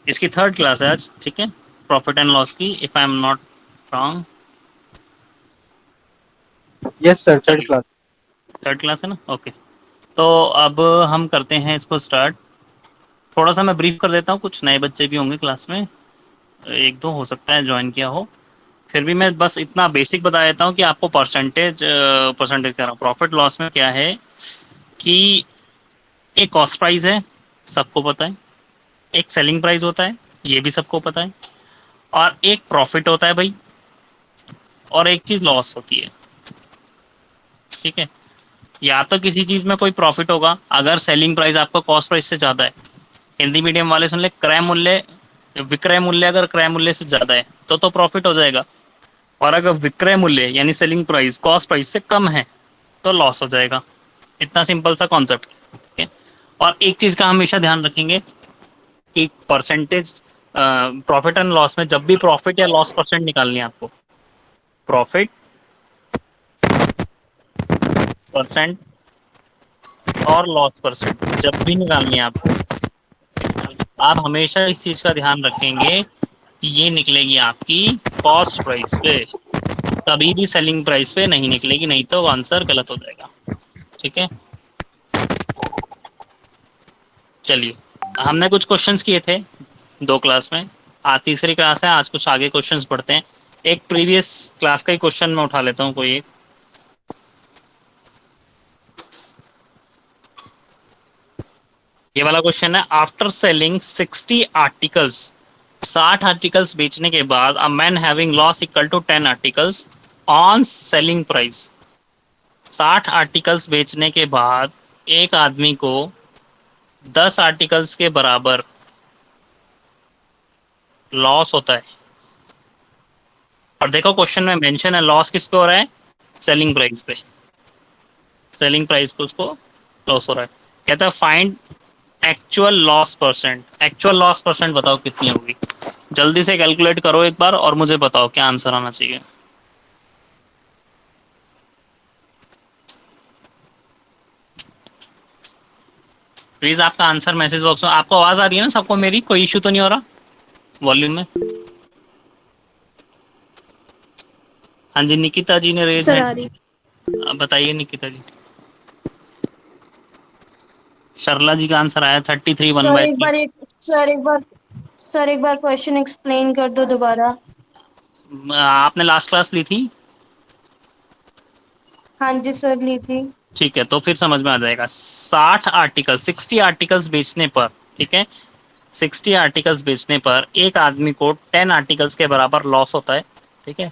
इसकी third class है आज, ठीक है, प्रॉफिट एंड लॉस की, if I am not wrong. Yes sir, third चलिए, क्लास। थर्ड क्लास है ना, ओके। तो अब हम करते हैं इसको स्टार्ट। थोड़ा सा मैं ब्रीफ कर देता हूँ, कुछ नए बच्चे भी होंगे क्लास में, एक दो हो सकता है ज्वाइन किया हो, फिर भी मैं बस इतना बेसिक बता देता हूँ कि आपको परसेंटेज कह रहा हूँ, प्रॉफिट लॉस में क्या है कि एक कॉस्ट प्राइस है, सबको पता है, एक सेलिंग प्राइस होता है, ये भी सबको पता है, और एक प्रॉफिट होता है भाई, और एक चीज लॉस होती है, ठीक है। या तो किसी चीज में कोई प्रॉफिट होगा अगर सेलिंग प्राइस आपका कॉस्ट प्राइस से ज्यादा है, हिंदी मीडियम वाले सुन ले, क्रय मूल्य, विक्रय मूल्य अगर क्रय मूल्य से ज्यादा है तो प्रॉफिट हो जाएगा, और अगर विक्रय मूल्य यानी सेलिंग प्राइस कॉस्ट प्राइस से कम है तो लॉस हो जाएगा। इतना सिंपल सा कॉन्सेप्ट, ठीक है। और एक चीज का हमेशा ध्यान रखेंगे कि परसेंटेज, प्रॉफिट एंड लॉस में जब भी प्रॉफिट या लॉस परसेंट निकालनी है आपको, प्रॉफिट परसेंट और लॉस परसेंट जब भी निकालनी है आपको, आप हमेशा इस चीज का ध्यान रखेंगे कि ये निकलेगी आपकी कॉस्ट प्राइस पे, कभी भी सेलिंग प्राइस पे नहीं निकलेगी, नहीं तो आंसर गलत हो जाएगा, ठीक है। चलिए, हमने कुछ क्वेश्चंस किए थे दो क्लास में, आज तीसरी क्लास है, आज कुछ आगे क्वेश्चंस पढ़ते हैं। एक प्रीवियस क्लास का ही क्वेश्चन मैं उठा लेता हूँ कोई एक। ये वाला क्वेश्चन है, आफ्टर सेलिंग 60 आर्टिकल्स, 60 आर्टिकल्स बेचने के बाद, a man having loss equal to 10 articles on selling price, 60 articles बेचने के बाद एक आदमी को 10 आर्टिकल्स के बराबर लॉस होता है। और देखो क्वेश्चन में मेंशन है लॉस किस पे हो रहा है, सेलिंग प्राइस पे, सेलिंग प्राइस पे उसको लॉस हो रहा है। कहता है find actual loss percent, actual loss percent बताओ कितनी होगी, जल्दी से कैलकुलेट करो एक बार और मुझे बताओ क्या आंसर आना चाहिए। प्लीज आपका आंसर मैसेज बॉक्स में, आपको आवाज आ रही है ना सबको मेरी, कोई इशू तो नहीं हो रहा वॉल्यूम में? हाँ जी, निकिता जी ने रेज सर हैंड, आ रही। बताइए निकिता जी। शर्ला जी का आंसर आया 33 वन सर बाय एक थ्री। बार एक सर एक बार सर एक बार क्वेश्चन एक्सप्लेन कर दो दोबारा। आपने लास्ट क्लास ली थी? हाँ जी सर, ली थी। ठीक है, तो फिर समझ में आ जाएगा। 60 आर्टिकल, 60 आर्टिकल्स बेचने पर, ठीक है, 60 आर्टिकल्स बेचने पर एक आदमी को 10 आर्टिकल्स के बराबर लॉस होता है, ठीक है।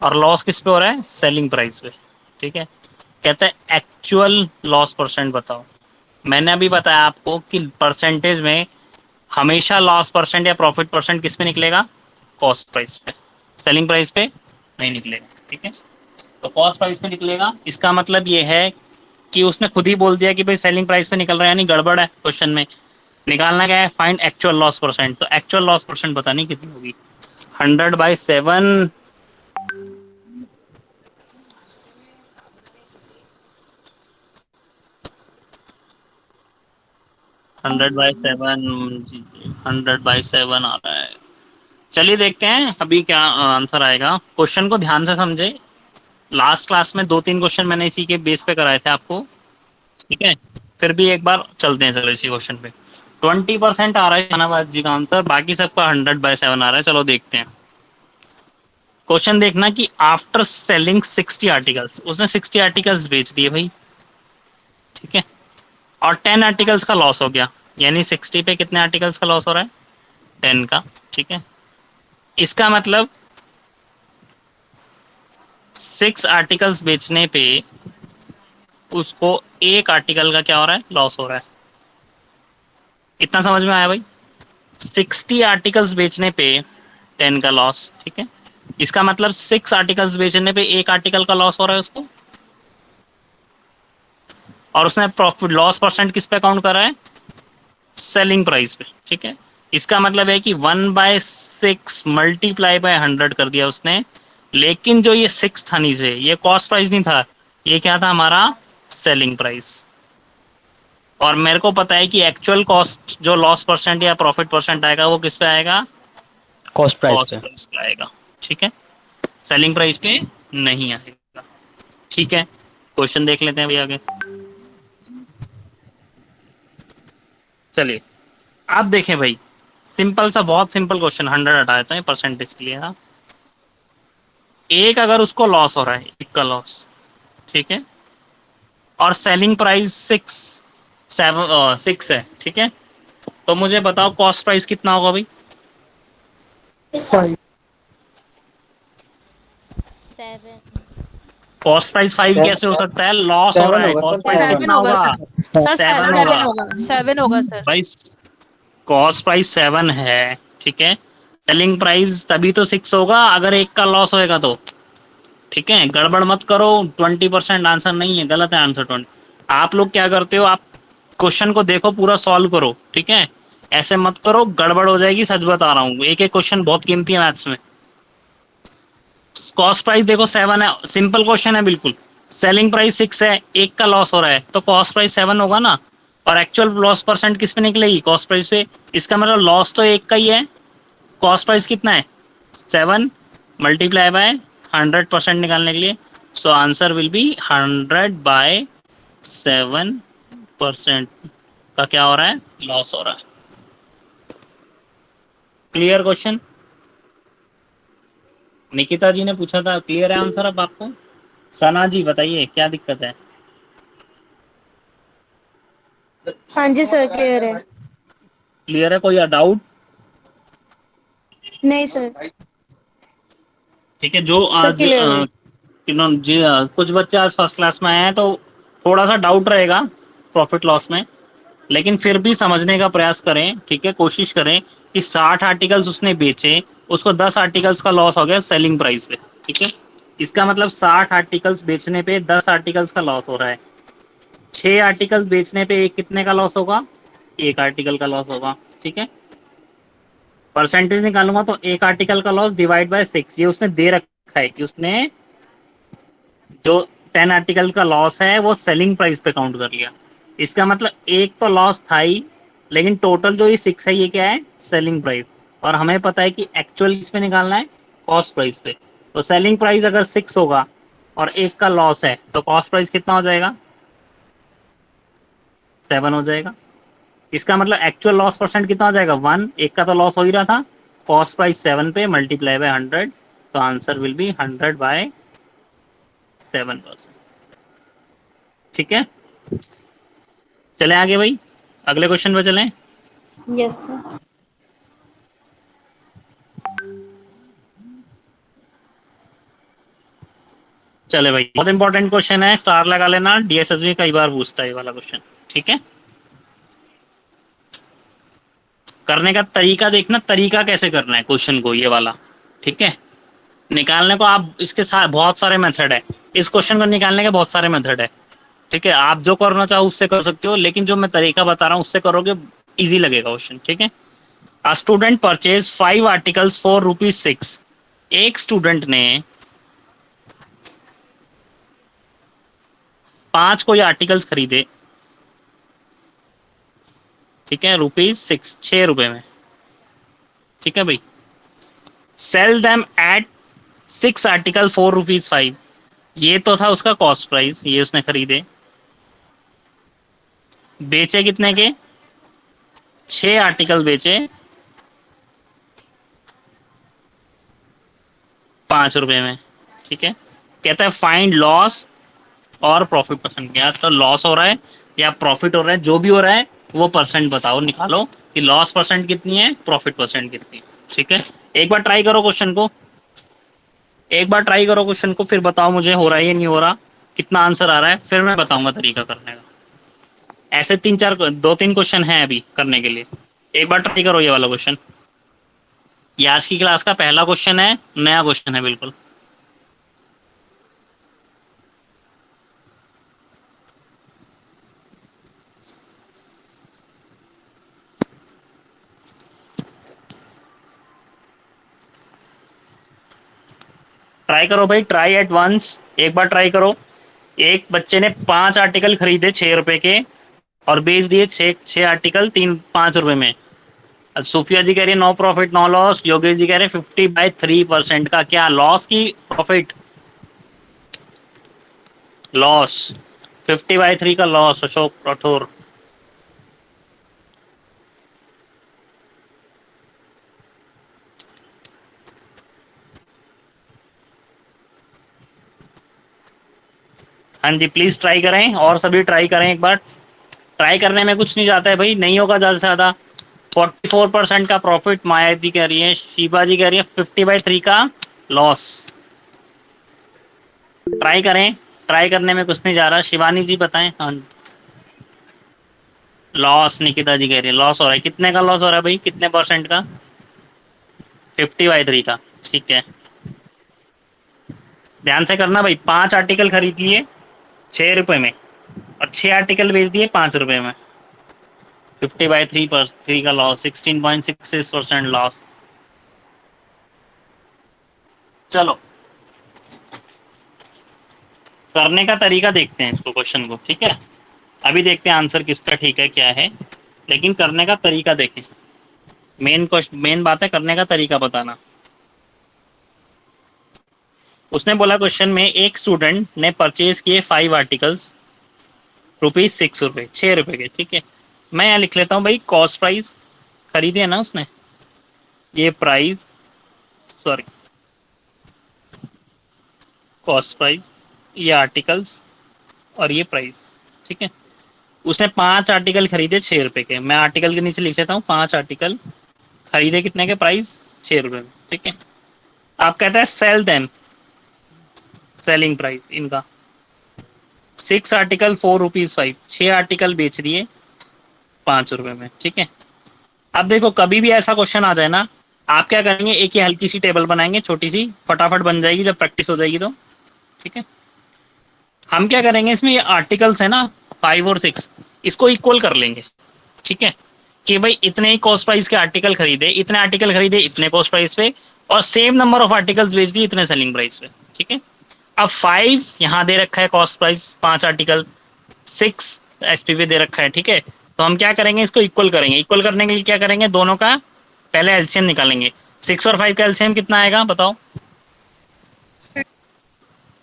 और लॉस किस पे हो रहा है, सेलिंग प्राइस पे, ठीक है। कहता है एक्चुअल लॉस परसेंट बताओ। मैंने अभी बताया आपको कि परसेंटेज में हमेशा लॉस परसेंट या प्रॉफिट परसेंट किस पे निकलेगा, कॉस्ट प्राइस पे, सेलिंग प्राइस पे नहीं निकलेगा, ठीक है। तो कॉस्ट प्राइस पे निकलेगा, इसका मतलब ये है कि उसने खुद ही बोल दिया कि भाई सेलिंग प्राइस पे निकल रहा है, यानी गड़बड़ है क्वेश्चन में। निकालना क्या है, फाइंड एक्चुअल लॉस परसेंट, तो एक्चुअल लॉस परसेंट बतानी कितनी होगी, 100/7, 100/7, 100/7 आ रहा है। चलिए देखते हैं अभी क्या आंसर आएगा, क्वेश्चन को ध्यान से समझे। लास्ट क्लास में 2-3 क्वेश्चन मैंने इसी के बेस पे कराए थे आपको, ठीक है। फिर भी एक बार चलते हैं, चलो इसी क्वेश्चन पे। 20% आ रहा है शाहनवाज जी का आंसर, बाकी सबका 100/7 आ रहा है, चलो देखते हैं। क्वेश्चन देखना कि आफ्टर सेलिंग 60 आर्टिकल्स, उसने 60 आर्टिकल्स बेच दिए भाई, ठीक है, और 10 आर्टिकल्स का लॉस हो गया, यानी 60 पे कितने आर्टिकल्स का लॉस हो रहा है, 10 का, ठीक है। इसका मतलब 6 आर्टिकल्स बेचने पे उसको एक आर्टिकल का क्या हो रहा है, लॉस हो रहा है। इतना समझ में आया भाई, 60 आर्टिकल्स बेचने पे 10 का लॉस, ठीक है। इसका मतलब 6 आर्टिकल्स बेचने पे एक आर्टिकल का लॉस हो रहा है उसको, और उसने प्रॉफिट लॉस परसेंट किस पे काउंट करा है, सेलिंग प्राइस पे, ठीक है। इसका मतलब है कि 1/6 मल्टीप्लाई बाय 100 कर दिया उसने, लेकिन जो ये 6 था नीचे, ये कॉस्ट प्राइस नहीं था, ये क्या था हमारा, सेलिंग प्राइस। और मेरे को पता है कि एक्चुअल कॉस्ट जो लॉस परसेंट या प्रॉफिट परसेंट आएगा वो किस पे आएगा, कॉस्ट प्राइस कॉस्ट पे। प्राइस पे आएगा। ठीक है, सेलिंग प्राइस पे नहीं आएगा। ठीक है, क्वेश्चन देख लेते हैं भाई आगे। चलिए आप देखें भाई, सिंपल सा, बहुत सिंपल क्वेश्चन, 100 हटा देता हूँ परसेंटेज के लिए। हाँ, एक अगर उसको लॉस हो रहा है, एक का लॉस, ठीक है, और सेलिंग प्राइस 6 है, ठीक है, तो मुझे बताओ कॉस्ट प्राइस कितना होगा भाई? 5 7 कॉस्ट प्राइस 5 कैसे हो सकता है? लॉस हो रहा 7 है, होगा कॉस्ट सर, प्राइस 7 कितना होगा? सर 7 7 होगा होगा, 7 होगा सर। भाई। कॉस्ट प्राइस 7 है, ठीक है, सेलिंग प्राइस तभी तो 6 होगा अगर एक का लॉस होएगा तो। ठीक है, गड़बड़ मत करो, 20% आंसर नहीं है, गलत है आंसर 20। आप लोग क्या करते हो, आप क्वेश्चन को देखो, पूरा सॉल्व करो, ठीक है, ऐसे मत करो, गड़बड़ हो जाएगी, सच बता रहा हूँ। एक एक क्वेश्चन बहुत कीमती है मैथ्स में। कॉस्ट प्राइस देखो 7 है, सिंपल क्वेश्चन है बिल्कुल। सेलिंग प्राइस 6 है, एक का लॉस हो रहा है, तो कॉस्ट प्राइस 7 होगा ना। और एक्चुअल लॉस परसेंट किस पे निकलेगी? कॉस्ट प्राइस पे। इसका मतलब लॉस तो एक का ही है, कॉस्ट प्राइस कितना है? 7 मल्टीप्लाई बाय 100% निकालने के लिए, सो आंसर विल बी 100/7% का क्या हो रहा है? लॉस हो रहा है। Clear question? निकिता जी ने पूछा था, क्लियर है आंसर अब आपको? सना जी बताइए क्या दिक्कत है? हाँ जी सर, क्लियर है। क्लियर है, कोई डाउट? नहीं सर। ठीक है, जो आज clear है। जी कुछ बच्चे आज फर्स्ट क्लास में आए हैं तो थोड़ा सा डाउट रहेगा प्रॉफिट लॉस में, लेकिन फिर भी समझने का प्रयास करें। ठीक है, कोशिश करें कि 60 आर्टिकल्स उसने बेचे, उसको 10 आर्टिकल्स का लॉस हो गया सेलिंग प्राइस पे। ठीक है, इसका मतलब 60 आर्टिकल्स बेचने पे 10 आर्टिकल्स का लॉस हो रहा है। 6 आर्टिकल्स बेचने पे एक कितने का लॉस होगा? एक आर्टिकल का लॉस होगा। ठीक है, परसेंटेज निकालूंगा तो एक आर्टिकल का लॉस डिवाइड बाय 6, ये उसने दे रखा है कि उसने जो 10 आर्टिकल का लॉस है वो सेलिंग प्राइस पे काउंट कर लिया। इसका मतलब एक तो लॉस था ही, लेकिन टोटल जो ये 6 है ये क्या है? Selling price. और हमें पता है कि एक्चुअल किस पे निकालना है? कॉस्ट प्राइस पे। तो सेलिंग प्राइस अगर 6 होगा और एक का लॉस है तो कॉस्ट प्राइस कितना हो जाएगा? 7 हो जाएगा। इसका मतलब एक्चुअल लॉस परसेंट कितना हो जाएगा? 1। एक का तो लॉस हो ही रहा था, कॉस्ट प्राइस 7 पे मल्टीप्लाई बाय 100, तो आंसर विल बी 100/7%। ठीक है, चलें आगे भाई, अगले क्वेश्चन पे चलें। Yes sir. चले भाई, बहुत इंपॉर्टेंट क्वेश्चन है, स्टार लगा लेना, डीएसएसबी कई बार पूछता है ये वाला क्वेश्चन। ठीक है, करने का तरीका देखना, तरीका कैसे करना है क्वेश्चन को, ये वाला। ठीक है, निकालने को आप इसके साथ बहुत सारे मेथड है, इस क्वेश्चन को निकालने के बहुत सारे मेथड है। ठीक है, आप जो करना चाहो उससे कर सकते हो, लेकिन जो मैं तरीका बता रहा हूँ उससे करोगे इजी लगेगा क्वेश्चन। ठीक है, a student purchase 5 articles for ₹6। एक स्टूडेंट ने 5 कोई आर्टिकल्स खरीदे, ठीक है, ₹6, 6 रुपए में। ठीक है भाई, sell them at 6 article for ₹5। ये तो था उसका कॉस्ट प्राइस, ये उसने खरीदे। बेचे कितने के? 6 आर्टिकल बेचे 5 रुपए में। ठीक है, कहता है फाइंड लॉस और प्रॉफिट परसेंट। या तो लॉस हो रहा है या प्रॉफिट हो रहा है, जो भी हो रहा है वो परसेंट बताओ, निकालो कि लॉस परसेंट कितनी है, प्रॉफिट परसेंट कितनी है। ठीक है, एक बार ट्राई करो क्वेश्चन को, एक बार ट्राई करो क्वेश्चन को, फिर बताओ मुझे हो रहा है या नहीं हो रहा, कितना आंसर आ रहा है, फिर मैं बताऊंगा तरीका करने का। ऐसे 2-3 क्वेश्चन है अभी करने के लिए, एक बार ट्राई करो ये वाला क्वेश्चन। ये आज की क्लास का पहला क्वेश्चन है, नया क्वेश्चन है बिल्कुल। ट्राई करो भाई, ट्राई एट वंस, एक बार ट्राई करो। एक बच्चे ने 5 आर्टिकल खरीदे 6 रुपए के, और बेच दिए 6 आर्टिकल 5 रुपए में। सूफिया जी कह रही है no profit no loss, Yogesh ji कह रहे हैं 50/3% का क्या लॉस की प्रॉफिट? लॉस, 50/3 का लॉस। अशोक राठौर। हाँ जी प्लीज ट्राई करें, और सभी ट्राई करें एक बार। ट्राई करने में कुछ नहीं जाता है भाई, नहीं होगा ज्यादा से ज्यादा। 44% का प्रॉफिट माया जी कह रही है, शिवा जी कह रही है 50/3 का लॉस। ट्राई करें, ट्राई करने में कुछ नहीं जा रहा। शिवानी जी बताएं। हाँ लॉस, निकिता जी कह रही है लॉस हो रहा है। कितने का लॉस हो रहा है भाई, कितने परसेंट का? 50/3 का, ठीक है। ध्यान से करना भाई, 5 आर्टिकल खरीद लिए 6 रुपए में और 6 आर्टिकल बेच दिए 5 रुपए में। 50/3 का लॉस, 16.66% लॉस। चलो करने का तरीका देखते हैं इसको, क्वेश्चन को, ठीक है। अभी देखते हैं आंसर किसका ठीक है क्या है, लेकिन करने का तरीका देखें। मेन बात है करने का तरीका बताना। उसने बोला क्वेश्चन में एक स्टूडेंट ने परचेज किए 5 आर्टिकल्स ₹6, 6 रुपए के, ठीक है। मैं यहाँ लिख लेता हूँ भाई कॉस्ट प्राइस, खरीदे है ना उसने, ये प्राइस, सॉरी कॉस्ट प्राइस, ये आर्टिकल्स और ये प्राइस, ठीक है। उसने 5 आर्टिकल खरीदे 6 रुपए के। मैं आर्टिकल के नीचे लिख लेता हूँ 5 आर्टिकल खरीदे कितने के, प्राइस 6 रुपए में, ठीक है। आप कहते हैं सेल देम, सेलिंग प्राइस इनका 6 आर्टिकल ₹4.5, 6 आर्टिकल बेच दिए 5 रुपए में, ठीक है। अब देखो कभी भी ऐसा क्वेश्चन आ जाए ना, आप क्या करेंगे, एक ही हल्की सी टेबल बनाएंगे, छोटी सी, फटाफट बन जाएगी जब प्रैक्टिस हो जाएगी तो, ठीक है। हम क्या करेंगे, इसमें ये आर्टिकल्स है ना 5 और 6, इसको इक्वल कर लेंगे, ठीक है। कि भाई इतने ही कॉस्ट प्राइस के आर्टिकल खरीदे, इतने आर्टिकल खरीदे इतने कॉस्ट प्राइस पे, और सेम नंबर ऑफ आर्टिकल्स बेच दिए इतने सेलिंग प्राइस पे, ठीक है। अब 5 यहाँ दे रखा है कॉस्ट प्राइस, 5 आर्टिकल, 6 एसपी पे दे रखा है, ठीक है। तो हम क्या करेंगे, इसको इक्वल करेंगे। इक्वल करने के लिए क्या करेंगे, दोनों का पहले एलसीएम निकालेंगे। 6 और 5 का एलसीएम कितना आएगा बताओ?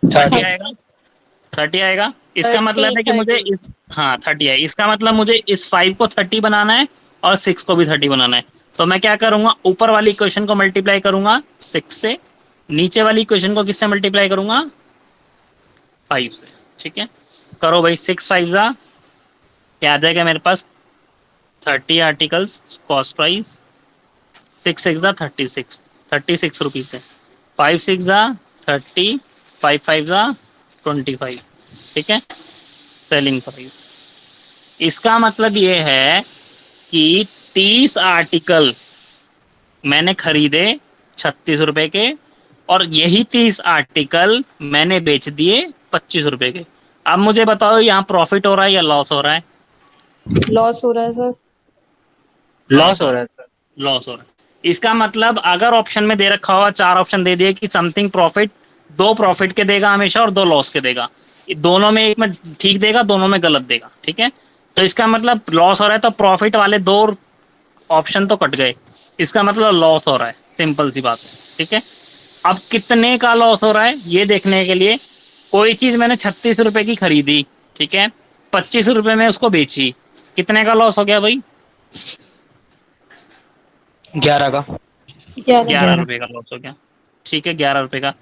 30 आएगा, 30 आएगा। इसका मतलब है कि मुझे इस, हाँ 30 है। इसका मतलब मुझे इस 5 को 30 बनाना है और 6 को भी 30 बनाना है। तो मैं क्या करूंगा, ऊपर वाली इक्वेशन को मल्टीप्लाई करूंगा 6 से, नीचे वाली इक्वेशन को किससे मल्टीप्लाई करूंगा, 5 से, ठीक है। करो भाई, 6 5 जा क्या आ जाएगा मेरे पास, 30 आर्टिकल्स कॉस्ट प्राइस, 6 6 जा 36 रुपीज है, 5 6 जा 30, 5 5 जा 25, ठीक है, सेलिंग प्राइस। इसका मतलब ये है कि 30 आर्टिकल मैंने खरीदे 36 रुपए के, और यही 30 आर्टिकल मैंने बेच दिए 25 रुपए के। अब मुझे बताओ यहाँ प्रॉफिट हो रहा है या लॉस हो रहा है? लॉस हो रहा है सर। लॉस हो रहा है सर। लॉस हो रहा है। इसका मतलब अगर ऑप्शन में दे रखा होगा, 4 ऑप्शन दे दिए कि समथिंग प्रॉफिट, 2 प्रॉफिट के देगा हमेशा और 2 लॉस के देगा, दोनों में एक में ठीक देगा, दोनों में गलत देगा, ठीक है। तो इसका मतलब लॉस हो रहा है, तो प्रॉफिट वाले 2 ऑप्शन तो कट गए, इसका मतलब लॉस हो रहा है, सिंपल सी बात है, ठीक है। अब कितने का लॉस हो रहा है ये देखने के लिए, कोई चीज मैंने 36 रुपए की खरीदी, ठीक है, 25 रुपए में उसको बेची, कितने का लॉस हो गया भाई? 11 का। 11 रुपए का लॉस हो गया, ठीक है। 11 रुपए का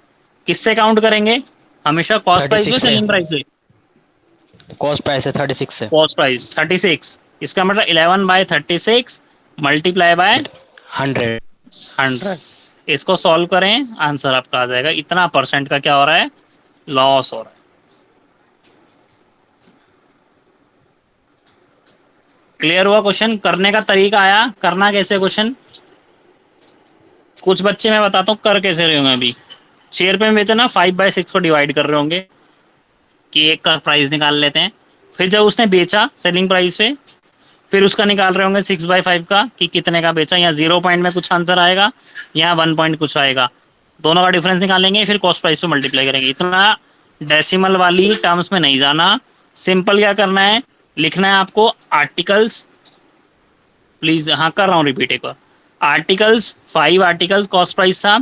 किससे काउंट करेंगे, हमेशा कॉस्ट प्राइस में, सेलिंग प्राइस में? कॉस्ट प्राइस है 36 से। कॉस्ट प्राइस 36, इसका मतलब 11/36 मल्टीप्लाई बाय 100। इसको सॉल्व करें, आंसर आपका आ जाएगा। इतना परसेंट का क्या हो रहा है, लॉस हो रहा है। क्लियर हुआ? क्वेश्चन करने का तरीका आया, करना कैसे क्वेश्चन, कुछ बच्चे मैं बताता हूँ कर कैसे रहे होंगे। अभी 6 रुपए में बेचे ना, 5/6 को डिवाइड कर रहे होंगे कि एक का प्राइस निकाल लेते हैं। फिर जब उसने बेचा सेलिंग प्राइस पे, फिर उसका निकाल रहे होंगे 6/5 का कि कितने का बेचा। यहाँ 0 पॉइंट में कुछ आंसर आएगा, यहाँ 1 पॉइंट कुछ आएगा, दोनों का डिफरेंस निकालेंगे, फिर कॉस्ट प्राइस पे मल्टीप्लाई करेंगे। इतना डेसिमल वाली टर्म्स में नहीं जाना, सिंपल क्या करना है, लिखना है आपको आर्टिकल्स, प्लीज, हाँ कर रहा हूँ रिपीट एक बार। आर्टिकल्स, 5 आर्टिकल्स, कॉस्ट प्राइस था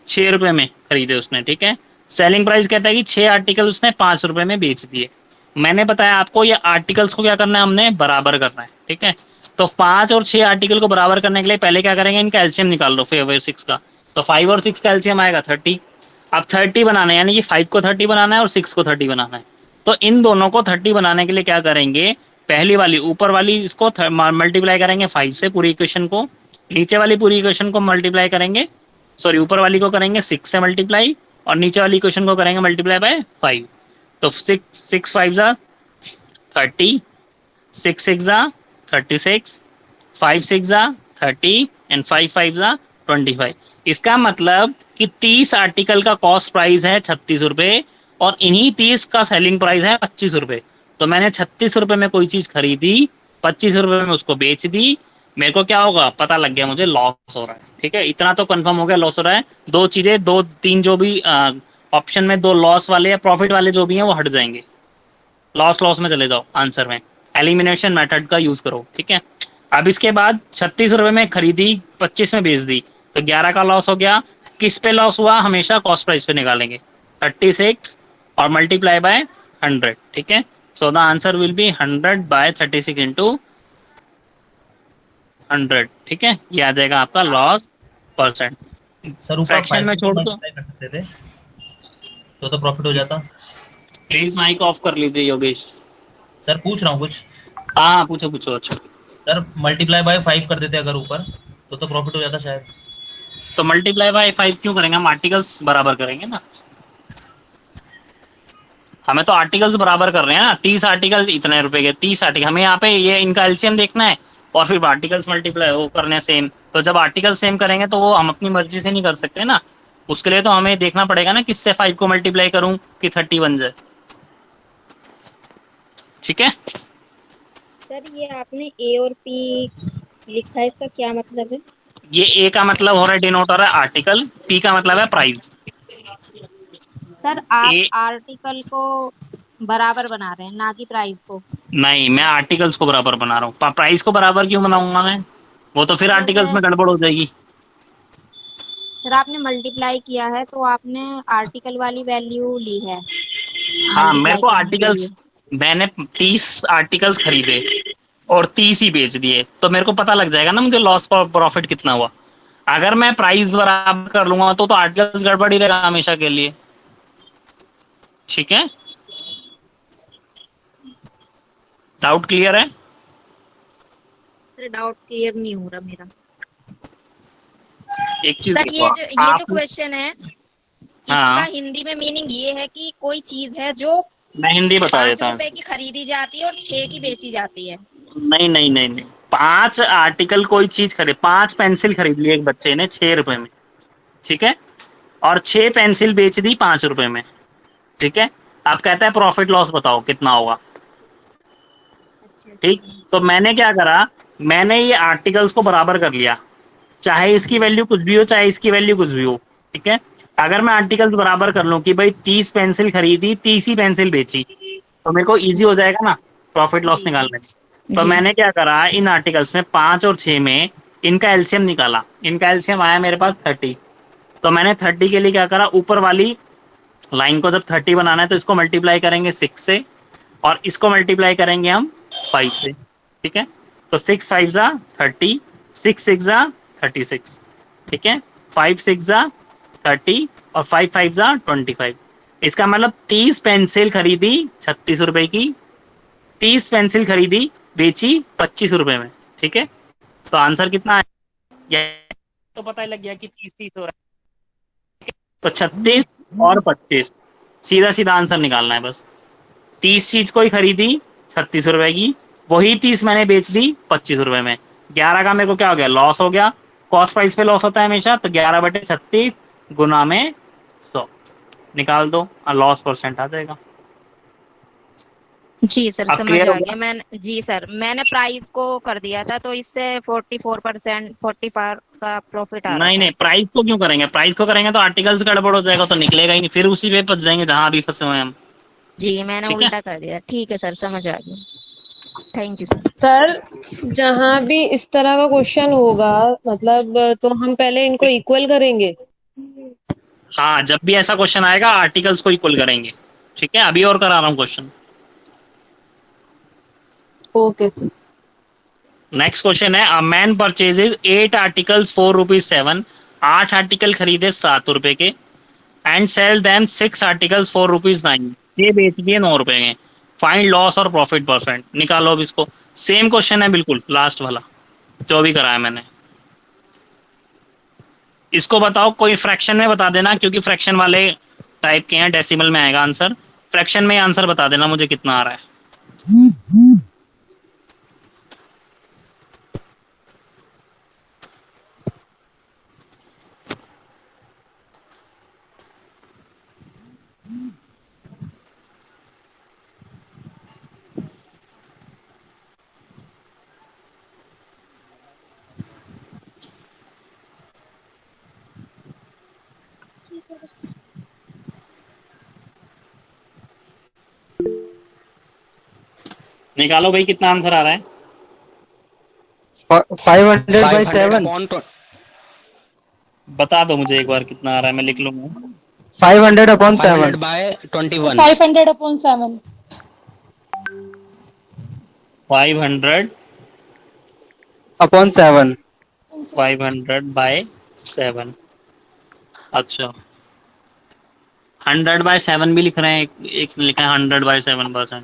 6 रुपए में खरीदे उसने, ठीक है। सेलिंग प्राइस कहता है कि 6 आर्टिकल उसने 5 रुपए में बेच दिए। मैंने बताया आपको ये आर्टिकल्स को क्या करना है, हमने बराबर करना है, ठीक है। तो 5 और 6 आर्टिकल को बराबर करने के लिए पहले क्या करेंगे, इनका एलसीएम निकाल लो 5 और 6 का। तो 5 और 6 का एलसीएम आएगा 30। अब 30 बनाना है, यानी कि 5 को 30 बनाना है और 6 को 30 बनाना है। तो इन दोनों को 30 बनाने के लिए क्या करेंगे, पहली वाली ऊपर वाली इसको मल्टीप्लाई करेंगे 5 से पूरी इक्वेशन को, नीचे वाली पूरी इक्वेशन को मल्टीप्लाई करेंगे, सॉरी ऊपर वाली को करेंगे 6 से मल्टीप्लाई और नीचे वाली इक्वेशन को करेंगे मल्टीप्लाई बाय 5। तो 6 5 जा 30, 6 6 जा 36, 5 6 जा 30 एंड 5 5 जा 25। इसका मतलब कि 30 आर्टिकल का कॉस्ट प्राइस है 36 रुपए और इन्हीं 30 का सेलिंग प्राइस है 25 रुपए। तो मैंने 36 रुपए में कोई चीज खरीदी, 25 रुपए में उसको बेच दी, मेरे को क्या होगा पता लग गया, मुझे लॉस हो रहा है, ठीक है। इतना तो कंफर्म हो गया लॉस हो रहा है। दो चीजें, दो तीन जो भी ऑप्शन में दो लॉस वाले या प्रॉफिट वाले जो भी हैं वो हट जाएंगे, लॉस लॉस में चले जाओ आंसर में, एलिमिनेशन मेथड का यूज करो, ठीक है। अब इसके बाद 36 रुपए में खरीदी, 25 में बेच दी, तो 11 का लॉस हो गया। किस पे लॉस हुआ, हमेशा कॉस्ट प्राइस पे निकालेंगे, 36 और मल्टीप्लाई बाय 100, ठीक है। So the answer will be 100 by 36 into 100, ठीक है। ये आ जाएगा आपका लॉस परसेंट। सर ऊपर फ्रैक्शन में छोड़ दो, कर सकते थे तो प्रॉफिट हो जाता। प्लीज माइक ऑफ कर लीजिए योगेश। सर पूछ रहा हूँ कुछ। हाँ पूछो पूछो। अच्छा सर मल्टीप्लाई बाय 5 कर देते अगर ऊपर तो प्रॉफिट हो जाता शायद। तो मल्टीप्लाई बाय 5 क्यों करेंगे, हम आर्टिकल्स बराबर करेंगे ना, हमें तो आर्टिकल्स बराबर कर रहे हैं ना। 30 आर्टिकल इतने रुपए के, 30 आर्टिकल, हमें यहाँ पे ये इनका एलसीएम देखना है और फिर आर्टिकल्स मल्टीप्लाई वो करने सेम। तो जब आर्टिकल सेम करेंगे तो वो हम अपनी मर्जी से नहीं कर सकते ना, उसके लिए तो हमें देखना पड़ेगा ना किससे 5 को मल्टीप्लाई करूं कि 30 बन जाए, ठीक है। सर ये आपने ए और पी लिखा है, इसका क्या मतलब है? ये ए का मतलब हो रहा है, डिनोट हो रहा है आर्टिकल, पी का मतलब है प्राइस। सर आप ए, आर्टिकल को बराबर बना रहे हैं ना कि प्राइस को? नहीं, मैं आर्टिकल्स को बराबर बना रहा हूँ, प्राइस को बराबर क्यों बनाऊंगा मैं, वो तो फिर आर्टिकल्स में गड़बड़ हो जाएगी। सर आपने मल्टीप्लाई किया है तो आपने आर्टिकल वाली वैल्यू ली है। हाँ मेरे को multiply करने के आर्टिकल्स, लिए। मैंने 30 आर्टिकल्स खरीदे और 30 ही बेच दिए, तो मेरे को पता लग जाएगा ना मुझे लॉस प्रॉफिट कितना हुआ। अगर मैं प्राइस बराबर कर लूंगा तो आर्टिकल्स गड़बड़ ही रहेगा हमेशा के लिए, ठीक है। डाउट क्लियर है? सर डाउट क्लियर नहीं हो रहा मेरा। एक चीज सर ये जो क्वेश्चन है हाँ, इसका हिंदी में मीनिंग ये है कि कोई चीज है जो मैं हिंदी बता 5 देता हूँ। रुपए की खरीदी जाती है और 6 की बेची जाती है। नहीं नहीं नहीं नहीं, 5 आर्टिकल कोई चीज खरीद, 5 पेंसिल खरीद ली एक बच्चे ने 6 रुपए में, ठीक है, और 6 पेंसिल बेच दी 5 रुपए में, ठीक है। आप कहते हैं प्रॉफिट लॉस बताओ कितना होगा, ठीक। तो मैंने क्या करा, मैंने ये आर्टिकल्स को बराबर कर लिया, चाहे इसकी वैल्यू कुछ भी हो चाहे इसकी वैल्यू कुछ भी हो, ठीक है। अगर मैं आर्टिकल्स बराबर कर लूं कि भाई 30 पेंसिल खरीदी 30 ही पेंसिल बेची, तो मेरे को इजी हो जाएगा ना प्रॉफिट लॉस निकालने। तो मैंने क्या करा, इन आर्टिकल्स में 5 और 6 में इनका एलसीएम निकाला, इनका एलसीएम आया मेरे पास 30। तो मैंने 30 के लिए क्या करा, ऊपर वाली लाइन को जब 30 बनाना है तो इसको मल्टीप्लाई करेंगे 6 से और इसको मल्टीप्लाई करेंगे हम 5 से, ठीक है। तो 6 5 जा 30, 6 6 जा 36, ठीक है, 5 6 जा 30 और 5 5 जा 25। इसका मतलब 30 पेंसिल खरीदी 36 रुपए की, 30 पेंसिल खरीदी बेची 25 रुपए में, ठीक है। तो आंसर कितना है, ये तो पता ही लग गया कि 30 30 हो रहा है, तो 36 और 25, सीधा सीधा आंसर निकालना है बस। 30 चीज कोई खरीदी 36 रुपए की, वही 30 मैंने बेच दी 25 रुपए में, 11 का मेरे को क्या हो गया, लॉस हो गया। कॉस्ट प्राइस पे लॉस होता है हमेशा, तो 11/36 गुना में 100 निकाल दो और लॉस परसेंट आ जाएगा। जी सर अब समझ clear आ हो गया। मैंने जी सर मैंने प्राइस को कर दिया था तो इससे 44% 45 का प्रॉफिट आ रहा नहीं था। नहीं, प्राइस को क्यों करेंगे, प्राइस को करेंगे तो आर्टिकल्स गड़बड़ हो जाएगा, तो निकलेगा ही नहीं, फिर उसी पे फंस जाएंगे जहां भी फंसे हुए हैं हम। जी मैंने ठीक है? उल्टा कर दिया। ठीक है सर समझ आ गया। Thank you sir. सर जहाँ भी इस तरह का क्वेश्चन होगा मतलब तो हम पहले इनको इक्वल करेंगे। हाँ, जब भी ऐसा क्वेश्चन आएगा आर्टिकल्स को इक्वल करेंगे। ठीक है, अभी और करा रहा हूँ question. Okay sir. Next question है, a man purchases 8 articles 4 rupees 7। 8 article खरीदे 7 रुपए के and sell them 6 articles 4 rupees 9। ये बेच दिए 9 रुपए के। फाइंड लॉस और प्रॉफिट परसेंट। निकालो अब इसको। सेम क्वेश्चन है बिल्कुल, लास्ट वाला जो भी कराया मैंने। इसको बताओ, कोई फ्रैक्शन में बता देना क्योंकि फ्रैक्शन वाले टाइप के हैं, डेसिमल में आएगा आंसर। फ्रैक्शन में आंसर बता देना मुझे कितना आ रहा है। निकालो भाई, कितना आंसर आ रहा है। 500/7। बता दो मुझे एक बार कितना आ रहा है, मैं लिख लूंगा। 500/7 500/21। 500/7। 500/7। 500/7। अच्छा, 100/7 भी लिख रहे हैं, एक लिखा है 100/7%।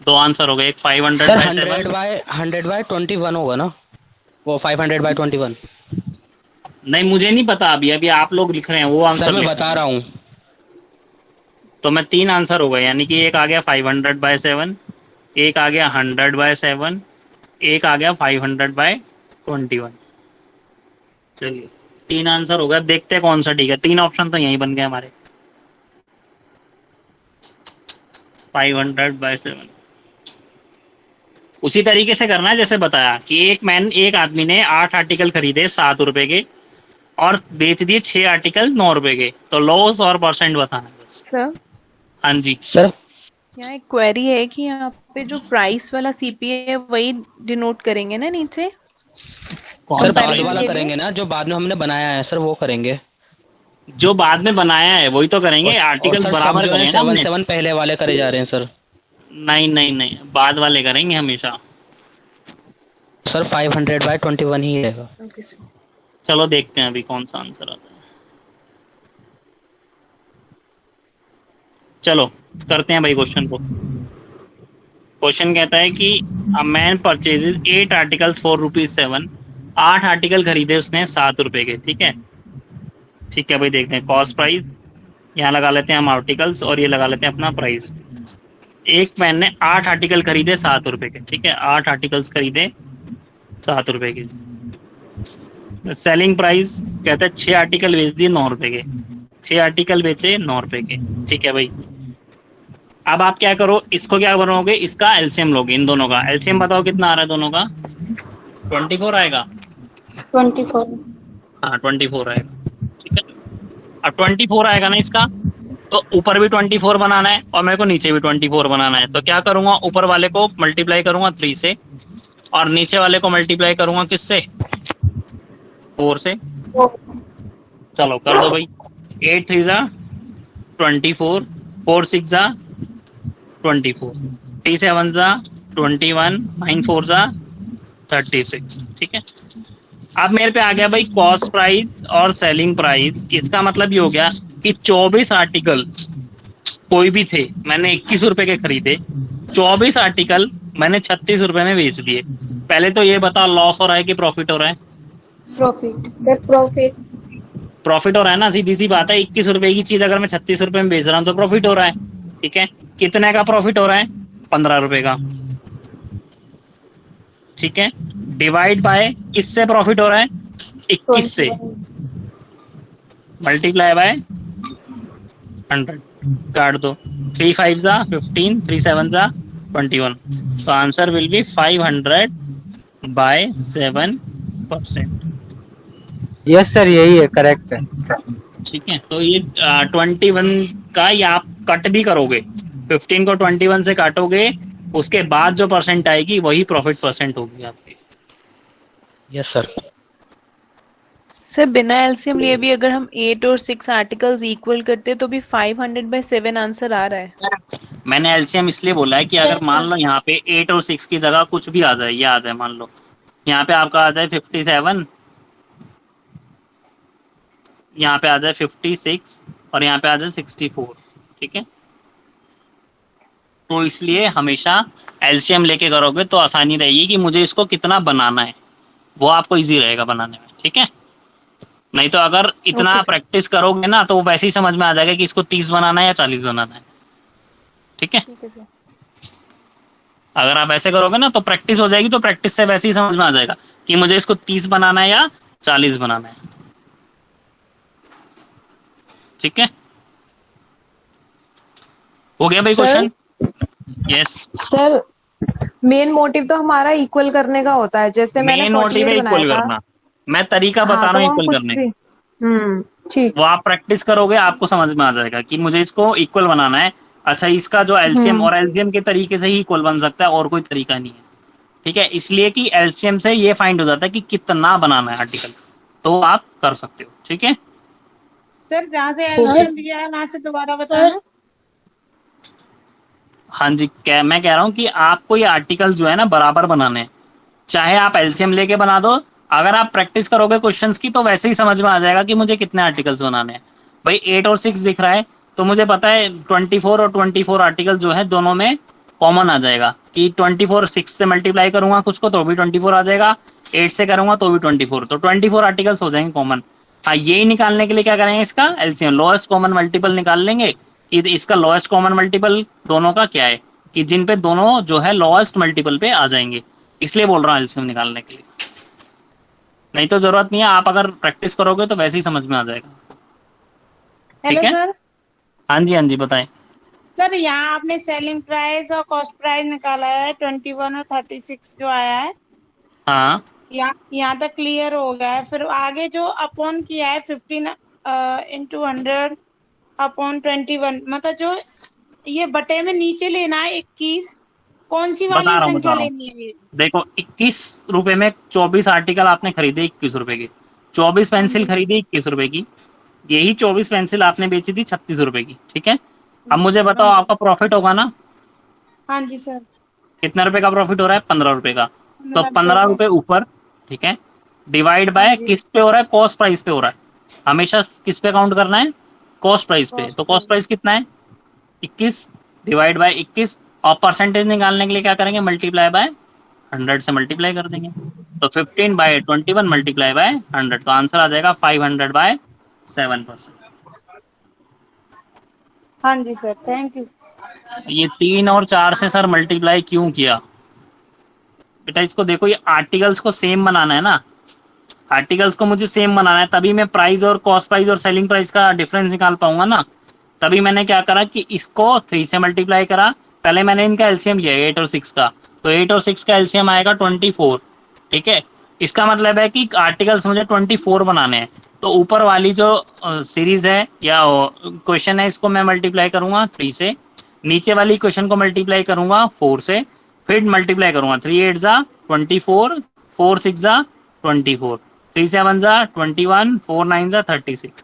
दो आंसर हो गए, एक 500/7। 100/21 होगा ना वो, 500/21। नहीं, मुझे नहीं पता, अभी अभी आप लोग लिख रहे हैं वो आंसर। सर मैं बता रहा हूँ। तो मैं 3 आंसर हो गए, यानी कि एक आ गया 500/7, एक आ गया 100/7, एक आ गया 500/21। चलिए 3 आंसर हो गया। देखते हैं कौन सा ठीक है। 3 ऑप्शन तो यही बन गए हमारे। 500/7 उसी तरीके से करना है जैसे बताया कि एक आदमी ने 8 आर्टिकल खरीदे 7 रुपए के और बेच दिए 6 आर्टिकल 9 रुपए के। तो लॉस और परसेंट बताना बस। सर हाँ जी सर यहाँ एक क्वेरी है कि यहाँ पे जो प्राइस वाला सीपीए है वही डिनोट करेंगे ना नीचे। सर बाद Comparison वाला के लिए? करेंगे ना, जो बाद में हमने बनाया है सर वो करेंगे। जो बाद में बनाया है वही तो करेंगे। आर्टिकल सर बराबर सब जो है करेंगे ना हमने। 7 पहले वाले करे जा रहे हैं सर। नहीं नहीं नहीं, बाद वाले करेंगे हमेशा। सर 500/21 ही रहेगा। Okay sir. चलो देखते हैं अभी कौन सा आंसर आता है। चलो करते हैं भाई क्वेश्चन को। क्वेश्चन कहता है कि a man purchases 8 articles 4 rupees 7। 8 article खरीदे उसने 7 रुपए के। ठीक है, ठीक है भाई, देखते हैं कॉस्ट प्राइस। यहाँ लगा लेते हैं हम आर्टिकल्स और ये लगा लेते हैं अपना प्राइस। एक मैन ने 8 आर्टिकल खरीदे 7 रुपए के। ठीक है, 8 आर्टिकल्स खरीदे 7 रुपए के। सेलिंग प्राइस कहता है 6 आर्टिकल बेच दिए 9 रुपए के। 6 आर्टिकल बेचे 9 रुपए के। ठीक है भाई, अब आप क्या करो, इसको क्या बनोगे, इसका एलसीएम लोगे, इन दोनों का एलसीएम बताओ कितना आ रहा है दोनों का। 24 आएगा। 24। हाँ 24 आएगा। ठीक है, अब 24 आएगा ना इसका, तो ऊपर भी 24 बनाना है और मेरे को नीचे भी 24 बनाना है। तो क्या करूंगा, ऊपर वाले को मल्टीप्लाई करूंगा 3 से और नीचे वाले को मल्टीप्लाई करूंगा किससे, 4 से। चलो कर दो भाई। 8 3 जा 24, 4 6 जा 24, 3 7 जा 21, 9 4 जा 36। ठीक है, अब मेरे पे आ गया भाई कॉस्ट प्राइस और सेलिंग प्राइस। इसका मतलब ये हो गया कि 24 आर्टिकल कोई भी थे, मैंने 21 रुपए के खरीदे। 24 आर्टिकल मैंने 36 रुपए में बेच दिए। पहले तो ये बता, लॉस हो रहा है कि प्रॉफिट हो रहा है। प्रॉफिट। प्रॉफिट हो रहा है ना, सीधी सी बात है। 21 रुपए की चीज अगर मैं 36 रुपए में बेच रहा हूँ तो प्रॉफिट हो रहा है। ठीक है, कितने का प्रॉफिट हो रहा है, 15 रुपए का। ठीक है, डिवाइड बाय किससे प्रॉफिट हो रहा है, 21 से, मल्टीप्लाई बाय 100, काट दो। 3 5 जा 15, 3 7 जा 21। तो answer will B 500/7%। Yes sir, यही है, करेक्ट है। ठीक है, तो ये 21 का, या आप कट भी करोगे, 15 को 21 से काटोगे, उसके बाद जो परसेंट आएगी वही प्रॉफिट परसेंट होगी आपकी। Yes sir. सर बिना एलसीएम लिए भी अगर हम 8 और 6 आर्टिकल्स इक्वल करते तो भी 500/7 आंसर आ रहा है। मैंने एलसीएम इसलिए बोला है कि अगर मान लो यहाँ पे 8 और 6 की जगह कुछ भी आ जाए, ये आ जाए, मान लो यहाँ पे आपका आ जाए 57, यहाँ पे आ जाए 56 और यहाँ पे आ जाए 64, ठीक है। तो इसलिए हमेशा एलसीएम लेके करोगे तो आसानी रहेगी कि मुझे इसको कितना बनाना है, वो आपको इजी रहेगा बनाने में, ठीक है। नहीं तो अगर इतना प्रैक्टिस करोगे ना तो वो वैसे ही समझ में आ जाएगा कि इसको 30 बनाना है या 40 बनाना है, ठीक है। अगर आप ऐसे करोगे ना तो प्रैक्टिस हो जाएगी, तो प्रैक्टिस से वैसे ही समझ में आ जाएगा कि मुझे इसको 30 बनाना है या 40 बनाना है, ठीक है। हो गया भाई question? Yes. Sir main motive तो हमारा इक्वल करने का होता है, जैसे मैंने मेन मोटिव है 48 इक्वल बनाया था। करना, मैं तरीका बता हाँ, रहा हूँ तो हम इक्वल कुछ करने भी का। ठीक। वो आप प्रैक्टिस करोगे आपको समझ में आ जाएगा कि मुझे इसको इक्वल बनाना है। अच्छा, इसका जो एलसीएम और एलसीएम के तरीके से ही इक्वल बन सकता है, और कोई तरीका नहीं है, ठीक है। इसलिए कि एलसीएम से ये फाइंड हो जाता है कि कितना बनाना है आर्टिकल, तो आप कर सकते हो, ठीक है। सर जहाँ से एलसीएम दिया है वहां से दोबारा बताना। हाँ जी, मैं कह रहा हूँ कि आपको ये आर्टिकल जो है ना बराबर बनाने हैं, चाहे आप एलसीएम लेके बना दो। अगर आप प्रैक्टिस करोगे क्वेश्चंस की तो वैसे ही समझ में आ जाएगा कि मुझे कितने आर्टिकल्स बनाने हैं। भाई 8 और 6 दिख रहा है तो मुझे पता है 24 और 24 आर्टिकल जो है दोनों में कॉमन आ जाएगा कि 24 6 से मल्टीप्लाई करूंगा कुछ को तो भी 24 आ जाएगा, 8 से करूंगा तो भी 24, तो 24 आर्टिकल्स हो जाएंगे कॉमन। हाँ, यही निकालने के लिए क्या करेंगे, इसका एलसीएम लोएस्ट कॉमन मल्टीपल निकाल लेंगे कि इसका लोएस्ट कॉमन मल्टीपल दोनों का क्या है, कि जिन पे दोनों जो है लोएस्ट मल्टीपल पे आ जाएंगे, इसलिए बोल रहा हूँ एलसीएम निकालने के लिए। नहीं तो जरूरत नहीं है, आप अगर प्रैक्टिस करोगे तो वैसे ही समझ में आ जाएगा, ठीक हेलो है। सर। हाँ जी, हाँ जी, बताएं। सर यहाँ आपने सेलिंग प्राइस और कॉस्ट प्राइस निकाला है 21 और 36 जो आया है, हाँ, यहाँ तक क्लियर हो गया है। फिर आगे जो अपॉन किया है 15 into 100 अपॉन 21, मतलब जो ये बटे में नीचे लेना है 21, कौन सी वाली बता संख्या रहा हूँ। लेनी है ये? देखो 21 रुपए में 24 आर्टिकल आपने खरीदे 21 रुपए के, 24 पेंसिल खरीदी 21 रुपए की, यही 24 पेंसिल आपने बेची थी 36 रुपए की, ठीक है। अब मुझे बताओ आपका प्रॉफिट होगा ना, हाँ जी सर। कितने रुपए का प्रॉफिट हो रहा है, 15 रुपए का, तो 15 रुपए ऊपर, ठीक है, डिवाइड बाय किस पे हो रहा है, कॉस्ट प्राइस पे हो रहा है। हमेशा किस पे काउंट करना है, कॉस्ट प्राइस पे। तो कॉस्ट प्राइस कितना है 21 डिवाइड बाय 21, और परसेंटेज निकालने के लिए क्या करेंगे, मल्टीप्लाई बाय 100 से मल्टीप्लाई कर देंगे, तो 15/21 मल्टीप्लाई बाय 100, तो आंसर आ जाएगा 500/7%। हाँ जी सर, थैंक यू। ये 3 और 4 से सर मल्टीप्लाई क्यों किया बेटा, इसको देखो, ये आर्टिकल्स को सेम बनाना है ना, आर्टिकल्स को मुझे सेम बनाना है, तभी मैं प्राइस और कॉस्ट प्राइस और सेलिंग प्राइस का डिफरेंस निकाल पाऊंगा ना। तभी मैंने क्या करा कि इसको 3 से मल्टीप्लाई करा, पहले मैंने इनका एलसीएम लिया 8 और 6 का, तो 8 और 6 का एलसीएम आएगा 24, ठीक है। इसका मतलब है कि आर्टिकल्स मुझे 24 बनाने हैं, तो ऊपर वाली जो सीरीज है या क्वेश्चन है इसको मैं मल्टीप्लाई करूंगा 3 से, नीचे वाली क्वेश्चन को मल्टीप्लाई करूंगा 4 से, फिर मल्टीप्लाई करूंगा 3 8 जा 24, 4 6 जा 24, 3 7 जा 21, 4 9 जा 36,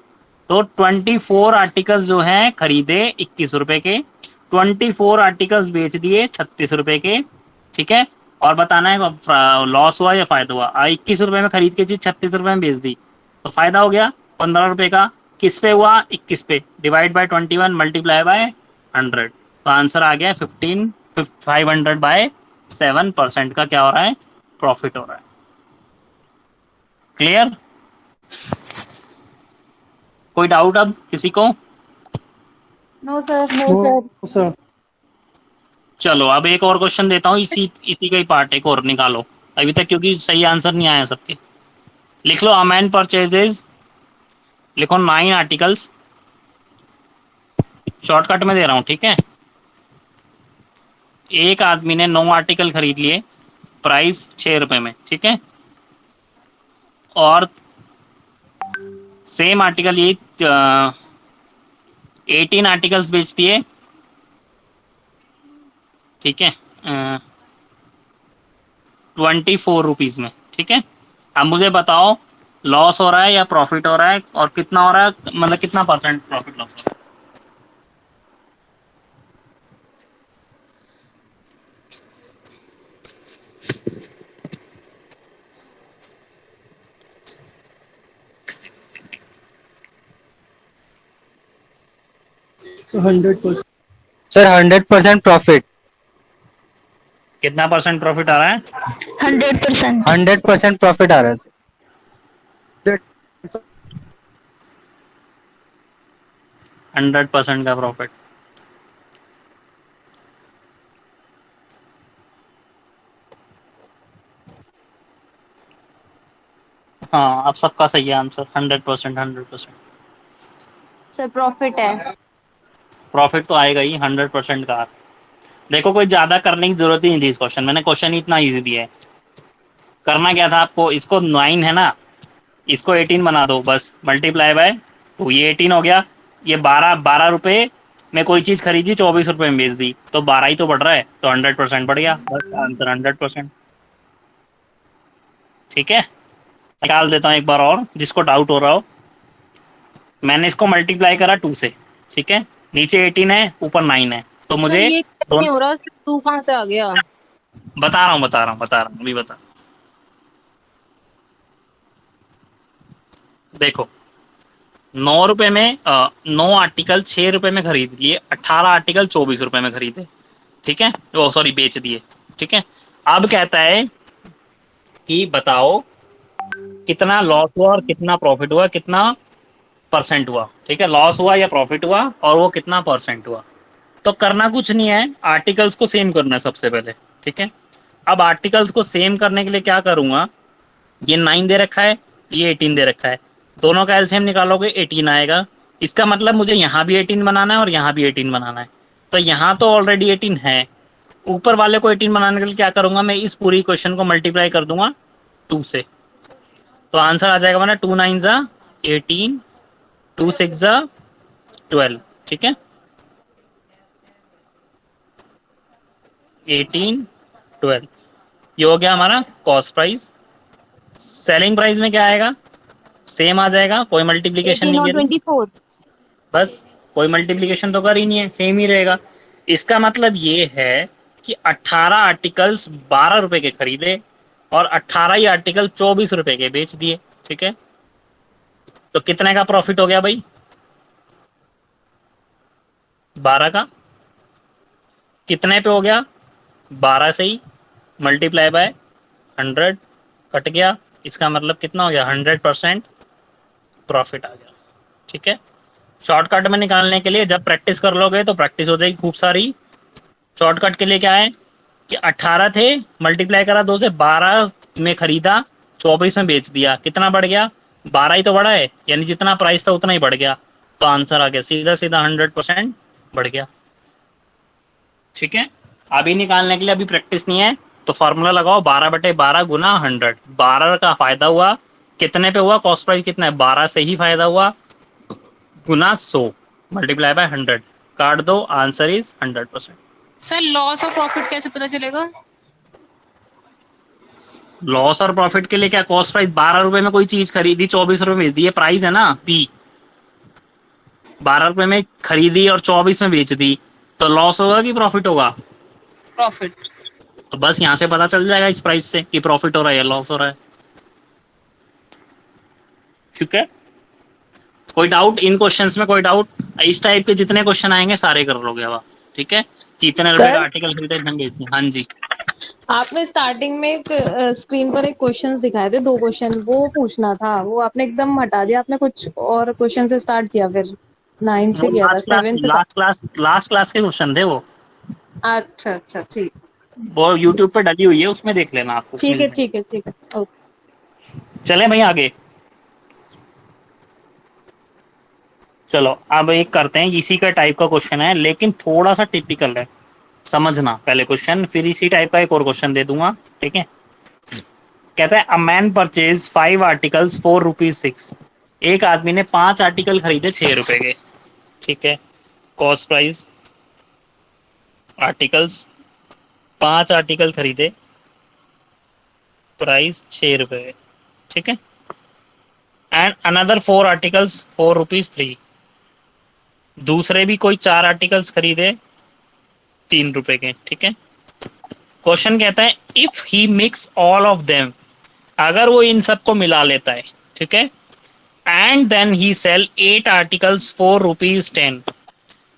तो 24 आर्टिकल्स जो हैं खरीदे 21 रुपए के, 24 आर्टिकल्स बेच दिए 36 रुपए के, ठीक है। और बताना है लॉस हुआ या फायदा हुआ। 21 रुपए में खरीद के चीज 36 रुपए में बेच दी तो फायदा हो गया 15 रुपए का, किस पे हुआ 21 पे, डिवाइड बाय 21 मल्टीप्लाई बाय 100, तो आंसर आ गया 500/7% का क्या हो रहा है, प्रॉफिट हो रहा है। क्लियर? कोई डाउट अब किसी को? No sir. चलो अब एक और क्वेश्चन देता हूँ, इसी का ही पार्ट एक और निकालो अभी तक, क्योंकि सही आंसर नहीं आया सबके। लिख लो अमेन परचेजेज, लिखो 9 आर्टिकल्स, शॉर्टकट में दे रहा हूँ, ठीक है। एक आदमी ने 9 आर्टिकल खरीद लिए, प्राइस 6 रुपए में, ठीक है, और सेम आर्टिकल ये 18 आर्टिकल्स बेच दिए ठीक है, 24 रुपीज में। ठीक है, अब मुझे बताओ लॉस हो रहा है या प्रॉफिट हो रहा है, और कितना हो रहा है, मतलब कितना परसेंट प्रॉफिट लॉस हो रहा है। Sir 100% profit. कितना परसेंट प्रॉफिट आ रहा है? 100%। 100% प्रॉफिट आ रहा है सर। 100% का प्रॉफिट। हाँ, अब सबका सही है आंसर, 100%। 100% सर प्रॉफिट है। प्रॉफिट तो आएगा ही, 100% का। देखो कोई ज्यादा करने की जरूरत ही नहीं थी इस क्वेश्चन, मैंने क्वेश्चन ही इतना इजी दिया है। करना क्या था आपको, इसको 9 है ना, इसको 18 बना दो बस, मल्टीप्लाई बाय 2, ये 18 हो गया। ये 12 रुपए में कोई चीज खरीदी, 24 रुपए में बेच दी, तो 12 ही तो बढ़ रहा है, तो 100% बढ़ गया, बस आंसर 100%। ठीक है, निकाल देता हूँ एक बार और, जिसको डाउट हो रहा हो। मैंने इसको मल्टीप्लाई करा 2 से, ठीक है, नीचे 18 है, ऊपर 9 है, तो मुझे ये नहीं हो रहा, 2 कहाँ से आ गया? बता रहा हूँ अभी बता। देखो 9 रुपए में 9 आर्टिकल 6 रुपए में खरीद लिए, 18 आर्टिकल 24 रुपए में खरीदे। ठीक है, वो सॉरी बेच दिए। ठीक है, अब कहता है कि बताओ कितना लॉस हुआ और कितना प्रॉफिट हुआ, कितना परसेंट हुआ। ठीक है, लॉस हुआ या प्रॉफिट हुआ, और वो कितना परसेंट हुआ। तो करना कुछ नहीं है, आर्टिकल्स को सेम करना है सबसे पहले। ठीक है, अब आर्टिकल्स को सेम करने के लिए क्या करूंगा, ये 9 दे रखा है, ये 18 दे रखा है, दोनों का एलसीएम निकालोगे 18 आएगा। इसका मतलब मुझे यहाँ भी 18 बनाना है और यहाँ भी 18 बनाना है। तो यहाँ तो ऑलरेडी 18 है, ऊपर वाले को 18 बनाने के लिए क्या करूंगा, मैं इस पूरी क्वेश्चन को मल्टीप्लाई कर दूंगा 2 से, तो आंसर आ जाएगा हमारा 2 9 जा 18, 2 6 जा 12। ठीक है, 18 12, ये हो गया हमारा कॉस्ट प्राइस। सेलिंग प्राइस में क्या आएगा, सेम आ जाएगा, कोई मल्टीप्लीकेशन 18 नहीं और है, 24। बस कोई मल्टीप्लीकेशन तो कर ही नहीं है, सेम ही रहेगा। इसका मतलब ये है कि 18 आर्टिकल्स 12 रुपए के खरीदे और 18 ही आर्टिकल 24 रुपए के बेच दिए। ठीक है, तो कितने का प्रॉफिट हो गया भाई, 12 का। कितने पे हो गया, 12 से ही, मल्टीप्लाई बाय 100 कट गया, इसका मतलब कितना हो गया, 100% प्रॉफिट आ गया। ठीक है, शॉर्टकट में निकालने के लिए जब प्रैक्टिस कर लोगे तो प्रैक्टिस हो जाएगी खूब सारी। शॉर्टकट के लिए क्या है कि 18 थे, मल्टीप्लाई करा 2 से, 12 में खरीदा, 24 में बेच दिया, कितना बढ़ गया, 12 ही तो बढ़ा है, यानी जितना प्राइस था उतना ही बढ़ गया, तो आंसर आ गया सीधा सीधा 100% बढ़ गया। ठीक है, अभी निकालने के लिए अभी प्रैक्टिस नहीं है, तो फॉर्मूला लगाओ 12/12 गुना 100। 12 का फायदा हुआ, कितने पे हुआ, कॉस्ट प्राइस कितना है, 12 से ही फायदा हुआ, गुना 100 मल्टीप्लाई बाय 100, काट दो, आंसर इज 100%। सर लॉस और प्रॉफिट कैसे पता चलेगा? लॉस और प्रॉफिट के लिए क्या, कॉस्ट प्राइस 12 रुपए में कोई चीज खरीदी, 24 रुपए में बेच दी, ये प्राइस है ना पी। 12 रुपए में खरीदी और 24 में बेच दी, तो लॉस होगा कि प्रॉफिट होगा, प्रॉफिट। तो बस यहाँ से पता चल जाएगा इस प्राइस से कि प्रॉफिट हो रहा है या लॉस हो रहा है। ठीक है, कोई डाउट इन क्वेश्चंस में, कोई डाउट, इस टाइप के जितने क्वेश्चन आएंगे सारे कर लोगे अब। ठीक है, कि इतने रुपए का आर्टिकल खरीदे इतने बेचते हैं। हाँ जी, आपने स्टार्टिंग में एक स्क्रीन पर एक क्वेश्चंस दिखाए थे, 2 क्वेश्चन, वो पूछना था, वो आपने एकदम हटा दिया, आपने कुछ और क्वेश्चन से स्टार्ट किया, फिर 9 से किया था, 7 से लास्ट क्लास के क्वेश्चन थे वो। अच्छा ठीक, वो यूट्यूब पे डली हुई है, उसमें देख लेना आपको। ठीक है ओके। चले भाई आगे, चलो अब एक करते हैं, इसी का टाइप का क्वेश्चन है लेकिन थोड़ा सा टिपिकल है, समझना पहले क्वेश्चन, फिर इसी टाइप का एक और क्वेश्चन दे दूंगा। ठीक है, कहता है a man purchase 5 articles for ₹6। एक आदमी ने 5 आर्टिकल खरीदे 6 रुपए के। ठीक है, कॉस्ट प्राइस, आर्टिकल्स, 5 आर्टिकल खरीदे, प्राइस 6 रुपए, ठीक है। And another 4 articles 4 rupees 3। दूसरे भी कोई 4 आर्टिकल्स खरीदे 3 रुपए के, ठीक है। क्वेश्चन कहता है if he mix all of them, अगर वो इन सबको मिला लेता है, ठीक है, and then he sell 8 articles 4 rupees 10,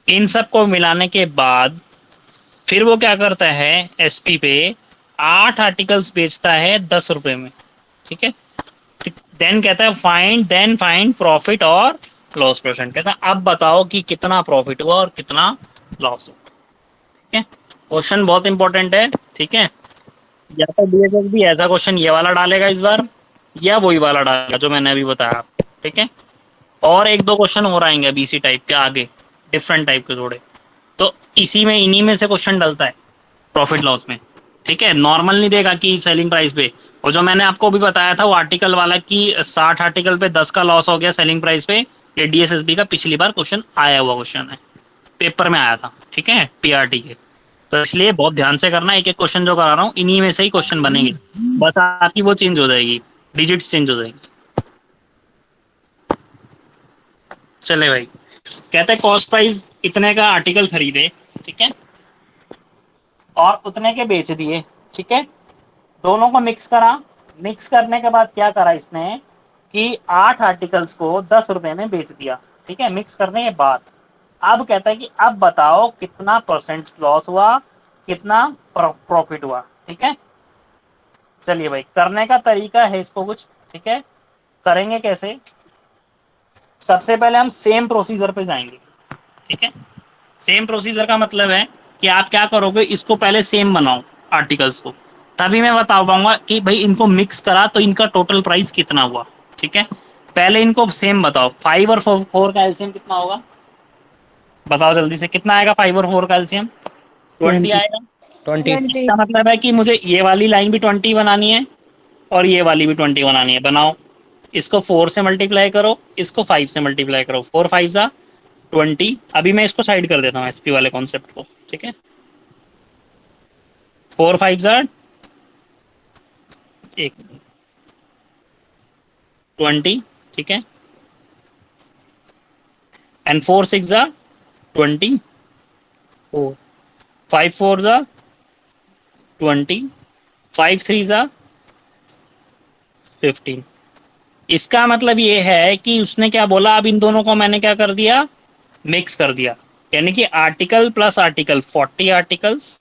इन सबको मिलाने के बाद फिर वो क्या करता है, एसपी पे 8 आर्टिकल्स बेचता है 10 रुपए में, ठीक है। देन कहता है फाइंड प्रॉफिट और लॉस परसेंट। कहता है अब बताओ कि कितना प्रॉफिट हुआ और कितना लॉस हुआ, ठीक है। क्वेश्चन बहुत इंपॉर्टेंट है, ठीक है। या तो डीएसएस भी ऐसा क्वेश्चन ये वाला डालेगा इस बार, या वही वाला डालेगा जो मैंने अभी बताया, ठीक है। और 1-2 क्वेश्चन और आएंगे बीसी टाइप के आगे, डिफरेंट टाइप के थोड़े, तो इन्हीं में से क्वेश्चन डलता है प्रॉफिट लॉस में, ठीक है। नॉर्मल नहीं देगा कि सेलिंग प्राइस पे, और जो मैंने आपको भी बताया था वो आर्टिकल वाला कि 60 आर्टिकल पे 10 का लॉस हो गया सेलिंग प्राइस पे, ये डीएसएसबी का पिछली बार क्वेश्चन आया हुआ क्वेश्चन है, पेपर में आया था, ठीक है, पीआरटी के। तो इसलिए बहुत ध्यान से करना, एक एक क्वेश्चन जो करा रहा हूँ इन्हीं में से ही क्वेश्चन बनेंगे, बस आपकी वो चेंज हो जाएगी, डिजिट्स चेंज हो जाएंगी। चले भाई, कहते हैं कॉस्ट प्राइस इतने का आर्टिकल खरीदे, ठीक है, और उतने के बेच दिए, ठीक है। दोनों को मिक्स करा, मिक्स करने के बाद क्या करा इसने कि 8 आर्टिकल्स को 10 रुपए में बेच दिया, ठीक है, मिक्स करने के बाद। अब कहता है कि अब बताओ कितना परसेंट लॉस हुआ, कितना प्रॉफिट हुआ, ठीक है। चलिए भाई, करने का तरीका है इसको कुछ, ठीक है। करेंगे कैसे, सबसे पहले हम सेम प्रोसीजर पे जाएंगे, ठीक है। सेम प्रोसीजर का मतलब है कि आप क्या करोगे, इसको पहले सेम बनाओ आर्टिकल्स को, तभी मैं बता पाऊंगा कि भाई इनको मिक्स करा तो इनका टोटल प्राइस कितना हुआ, ठीक है। पहले इनको सेम बताओ, 5 और 4 का एलसीएम कितना होगा, बताओ जल्दी से, कितना आएगा 5 और 4 का एलसीएम? 20 आएगा। 20। इसका मतलब है कि मुझे ये वाली लाइन भी 20 बनानी है और ये वाली भी 20 बनानी है। बनाओ, इसको 4 से मल्टीप्लाई करो, इसको 5 से मल्टीप्लाई करो, 4 5 जा 20। अभी मैं इसको साइड कर देता हूँ एसपी वाले कॉन्सेप्ट को, ठीक है। 4 5 जा 20, ठीक है, एंड 4 6 जा 24, 5 4 जा 20, 5 3 जा 15। इसका मतलब ये है कि उसने क्या बोला, अब इन दोनों को मैंने क्या कर दिया, मिक्स कर दिया, यानी कि article plus article 40 articles,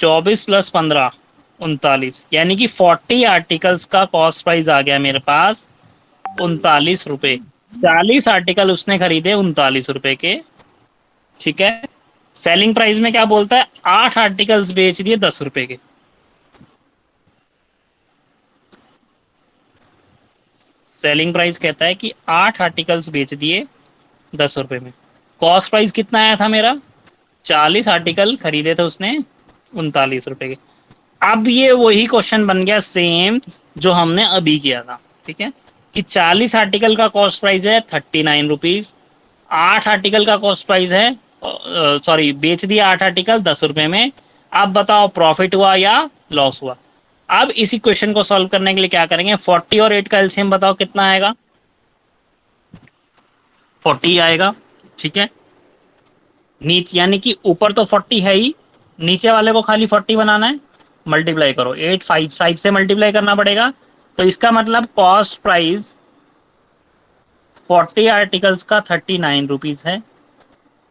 24 plus 15 39, यानी कि 40 आर्टिकल्स का कॉस्ट प्राइस आ गया मेरे पास 39 रुपए। 40 आर्टिकल उसने खरीदे 39 रुपए के, ठीक है। सेलिंग प्राइस में क्या बोलता है, 8 आर्टिकल्स बेच दिए 10 रुपए के। सेलिंग प्राइस कहता है कि 8 आर्टिकल्स बेच दिए 10 रुपए में। कॉस्ट प्राइस कितना आया था मेरा, 40 आर्टिकल खरीदे थे उसने 39 रुपए के। अब ये वही क्वेश्चन बन गया सेम जो हमने अभी किया था, ठीक है, कि 40 आर्टिकल का कॉस्ट प्राइस है 39 रुपीज, 8 आर्टिकल का कॉस्ट प्राइस है, सॉरी बेच दिया 8 आर्टिकल 10 रुपए में। अब बताओ प्रॉफिट हुआ या लॉस हुआ। अब इसी क्वेश्चन को सॉल्व करने के लिए क्या करेंगे, 40 और 8 का एलसीएम बताओ कितना आएगा, 40 आएगा, ठीक है। नीचे यानी कि ऊपर तो 40 है ही, नीचे वाले को खाली 40 बनाना है, मल्टीप्लाई करो, 8 5 से मल्टीप्लाई करना पड़ेगा। तो इसका मतलब कॉस्ट प्राइस 40 आर्टिकल्स का 39 रुपीज है।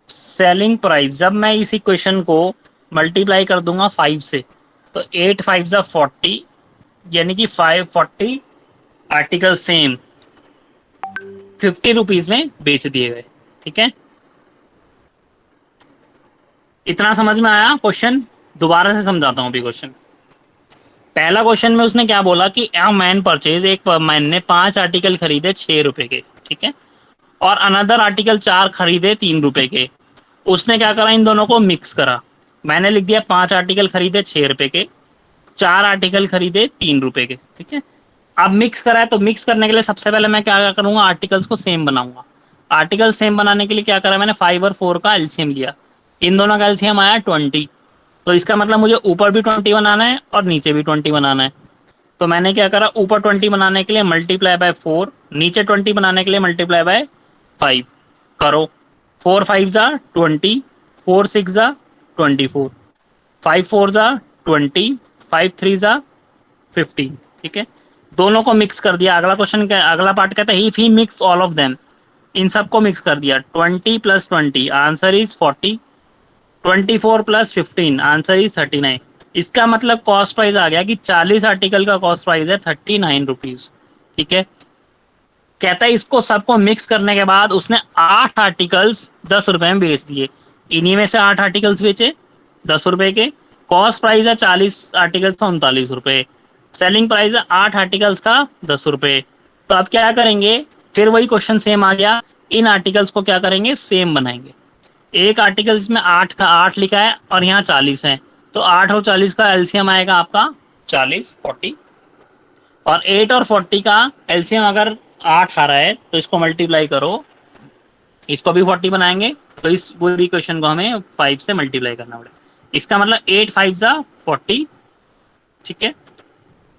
सेलिंग प्राइस, जब मैं इस इक्वेशन को मल्टीप्लाई कर दूंगा 5 से, तो 8 5 जा 40, यानी कि 540 आर्टिकल सेम 50 रुपीज में बेच दिए गए, ठीक है। इतना समझ में आया क्वेश्चन? दोबारा से समझाता हूं अभी क्वेश्चन। पहला क्वेश्चन में उसने क्या बोला कि अ मैन परचेज, एक मैन ने 5 आर्टिकल खरीदे 6 रुपए के, ठीक है, और अनदर आर्टिकल 4 खरीदे 3 रुपए के। उसने क्या करा, इन दोनों को मिक्स करा। मैंने लिख दिया 5 आर्टिकल खरीदे 6 रुपए के, 4 आर्टिकल खरीदे 3 रुपए के, ठीक है। अब मिक्स करा है तो मिक्स करने के लिए सबसे पहले मैं क्या करूंगा, आर्टिकल्स को सेम बनाऊंगा। आर्टिकल सेम बनाने के लिए क्या करा मैंने, 5 और 4 का एलसीएम लिया। इन दोनों का एलसीएम आया 20, तो इसका मतलब मुझे ऊपर भी 20 बनाना है और नीचे भी 20 बनाना है। तो मैंने क्या करा, ऊपर 20 बनाने के लिए मल्टीप्लाई बाय 4, नीचे 20 बनाने के लिए मल्टीप्लाई बाय 5 करो। 4 5 जा 20, 4 6 जा 24, 5 4 जा 20, 5 3 जा 15। ठीक है, दोनों को मिक्स कर दिया। अगला क्वेश्चन क्या, अगला पार्ट कहता है if he mix all of them, इन सबको मिक्स कर दिया। 20 + 20 आंसर इज 40, 24 + 15 आंसर इज 39। इसका मतलब कॉस्ट प्राइस आ गया कि 40 आर्टिकल का कॉस्ट प्राइस है 39 रुपीज। ठीक है, कहता है इसको सबको मिक्स करने के बाद उसने 8 आर्टिकल्स 10 रुपए में बेच दिए। इन्हीं में से 8 आर्टिकल्स बेचे 10 रुपए के, कॉस्ट प्राइस है 40 आर्टिकल्स का 39 रुपए, सेलिंग प्राइस है 8 आर्टिकल्स का 10 रुपए। तो अब क्या करेंगे, फिर वही क्वेश्चन सेम आ गया, इन आर्टिकल्स को क्या करेंगे, सेम बनाएंगे। एक आर्टिकल इसमें 8 का 8 लिखा है और यहाँ 40 है, तो 8 और 40 का एलसीएम आएगा आपका 40 40, और 8 और 40 का एलसीएम अगर 8 आ रहा है तो इसको मल्टीप्लाई करो, इसको भी 40 बनाएंगे, तो इस पूरी क्वेश्चन को हमें 5 से मल्टीप्लाई करना पड़ेगा। इसका मतलब 8 5 जा 40, ठीक है,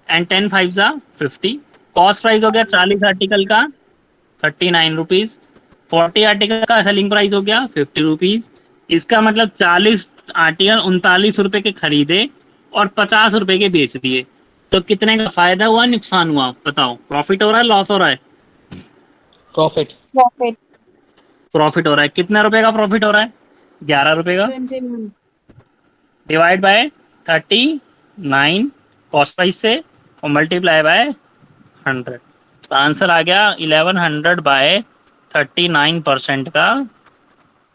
एंड 10 5 जा 50। कॉस्ट प्राइस हो गया 40 आर्टिकल का 39 रुपीज, 40 आर्टिकल का सेलिंग प्राइस हो गया 50 रुपीज। इसका मतलब 40 आर्टिकल 39 रुपए के खरीदे और 50 रुपए के बेच दिए, तो कितने का फायदा हुआ, नुकसान हुआ, बताओ। प्रॉफिट हो रहा है, लॉस हो रहा है? प्रॉफिट। प्रॉफिट। प्रॉफिट हो रहा है। कितने रुपए का प्रॉफिट हो रहा है? 11 रुपए का। डिवाइड बाय 39 कॉस्ट प्राइस से और मल्टीप्लाई बाय 100, तो आंसर आ गया 1100 बाय 39% का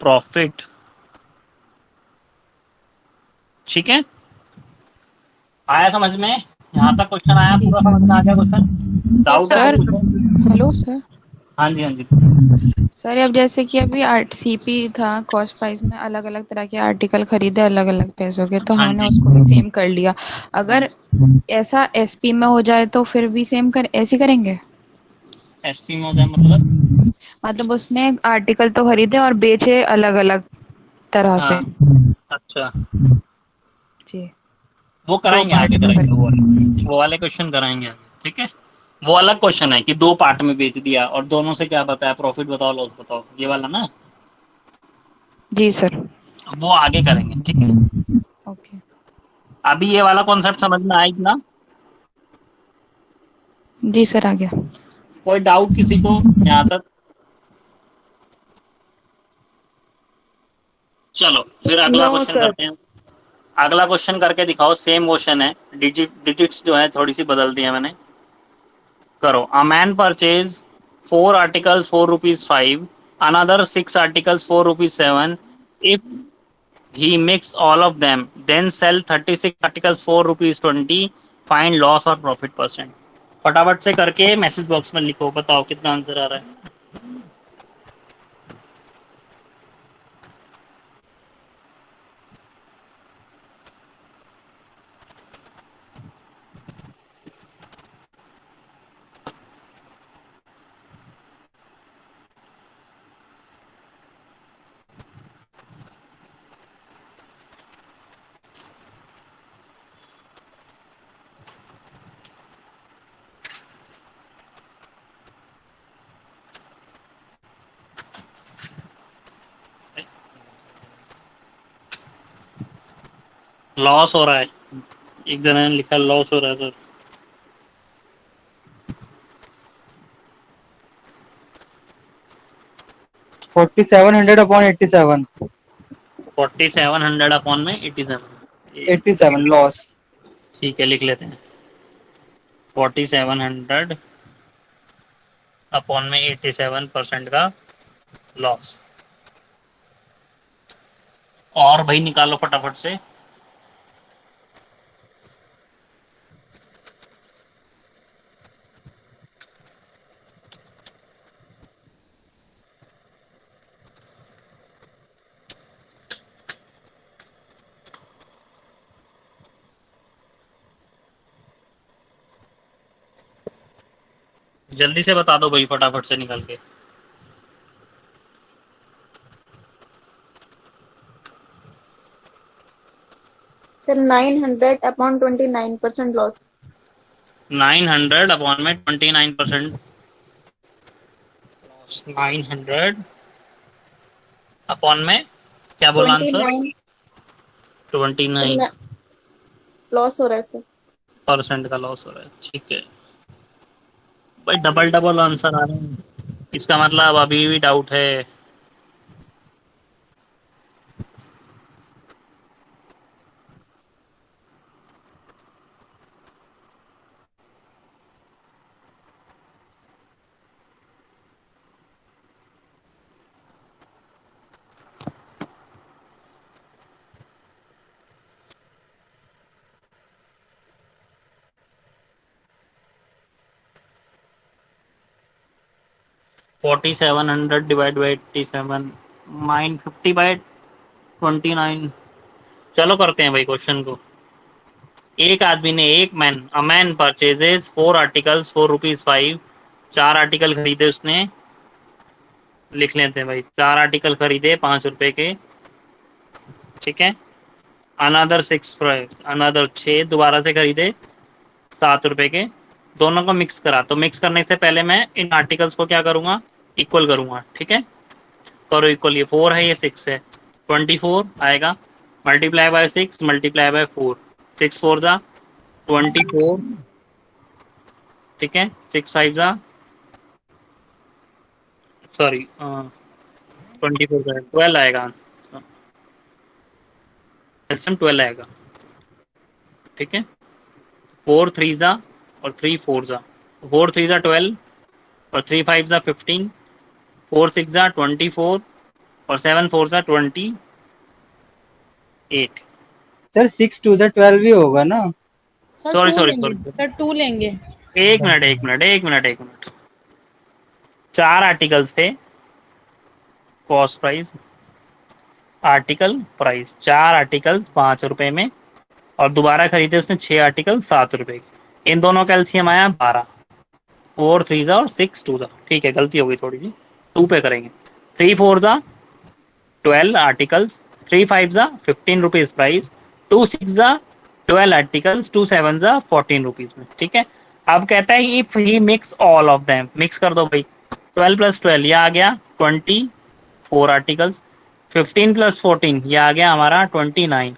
प्रॉफिट। ठीक है, आया समझ में? यहाँ तक क्वेश्चन आया, पूरा समझ में आ गया क्वेश्चन? डाउट है? Hello sir. हाँ जी, हाँ जी सर अब जैसे कि अभी सीपी था, कॉस्ट प्राइस में अलग अलग तरह के आर्टिकल खरीदे अलग अलग पैसों के, तो हमने उसको भी सेम कर लिया। अगर ऐसा एसपी में हो जाए तो फिर भी सेम ऐसे करेंगे? एसपी में हो जाए मतलब उसने आर्टिकल तो खरीदे और बेचे अलग अलग तरह से। अच्छा जी, वो कराएंगे आगे, कराएंगे वो वाले क्वेश्चन कराएंगे आगे। ठीक है, वो अलग क्वेश्चन है कि 2 पार्ट में बेच दिया और दोनों से क्या बताया, प्रॉफिट बताओ लॉस बताओ, ये वाला ना। जी सर, वो आगे करेंगे। ठीक है, ओके। अभी ये वाला कॉन्सेप्ट समझ में आया ना? जी सर, आ गया। कोई डाउट किसी को यहाँ तक? चलो फिर अगला क्वेश्चन करते हैं। अगला क्वेश्चन करके दिखाओ, सेम क्वेश्चन है, डिजिट्स जो है थोड़ी सी बदल दी है मैंने। करो। A man purchase 4 articles 4 rupees 5, another 6 articles 4 rupees 7, if he mix all of them then sell 36 articles 4 rupees 20, find loss और profit percent। फटाफट से करके मैसेज बॉक्स में लिखो, बताओ कितना आंसर आ रहा है। लॉस हो रहा है, एक जने ने लिखा लॉस हो रहा है सर। $4,700 upon 87। 4700 अपॉन में 87। 87 लॉस। ठीक है, लिख लेते हैं 4700 अपॉन में 87% का लॉस। और भाई निकालो फटाफट से। जल्दी से बता दो भाई, फटाफट से निकल के। Sir 900 upon 29% loss. 900 अपॉन में 29% 900 अपॉन में क्या बोला आंसर? 29 लॉस हो रहा है सर। % का लॉस हो रहा है। ठीक है भाई, डबल आंसर आ रहे हैं, इसका मतलब अभी भी डाउट है। $4700 डिवाइड बाई 87 माइन 50 बाई 29। चलो करते हैं भाई क्वेश्चन को। एक आदमी ने a man purchases 4 articles ₹4.5। 4 article खरीदे उसने, लिख लेते हैं भाई। 4 आर्टिकल खरीदे ₹5 के, ठीक है। अनदर 6 दोबारा से खरीदे ₹7 के, दोनों को मिक्स करा। तो मिक्स करने से पहले मैं इन आर्टिकल्स को क्या करूंगा, इक्वल करूंगा, ठीक है। करो इक्वल, ये 4 है ये 6 है, 24 आएगा, मल्टीप्लाई बाय 6 मल्टीप्लाई बाय 4, 6 4 जा 24, ठीक है। 6 5 जा 24 का 12 आएगा, 12 आएगा, ठीक है। 4 3 जा और 3 4 जा, 4 3 जा 12 और 3 5 जा 15, 4 6 जा 24 और 7 4 जा 28। सर 6 2 जा 12 भी होगा ना? सॉरी सर 2 लेंगे। एक मिनट। 4 आर्टिकल्स थे, cost price article price, 4 articles ₹5 में, और दोबारा खरीदे उसने 6 आर्टिकल ₹7 के। इन दोनों का एलसीएम आया 12, 4 3 जा और 6 2 जा, ठीक है। गलती हो गई थोड़ी सी, 2 पे करेंगे। 3 4 जा 12 आर्टिकल्स, 3 5 जा ₹15 प्राइस, 2 6 जा 12 आर्टिकल्स, 2 7 जा ₹14 में, ठीक है। अब कहता है if he mix all of them, mix कर दो भाई। 12 + 12 ये आ गया 24 आर्टिकल्स, 15 + 14 ये आ गया हमारा 29।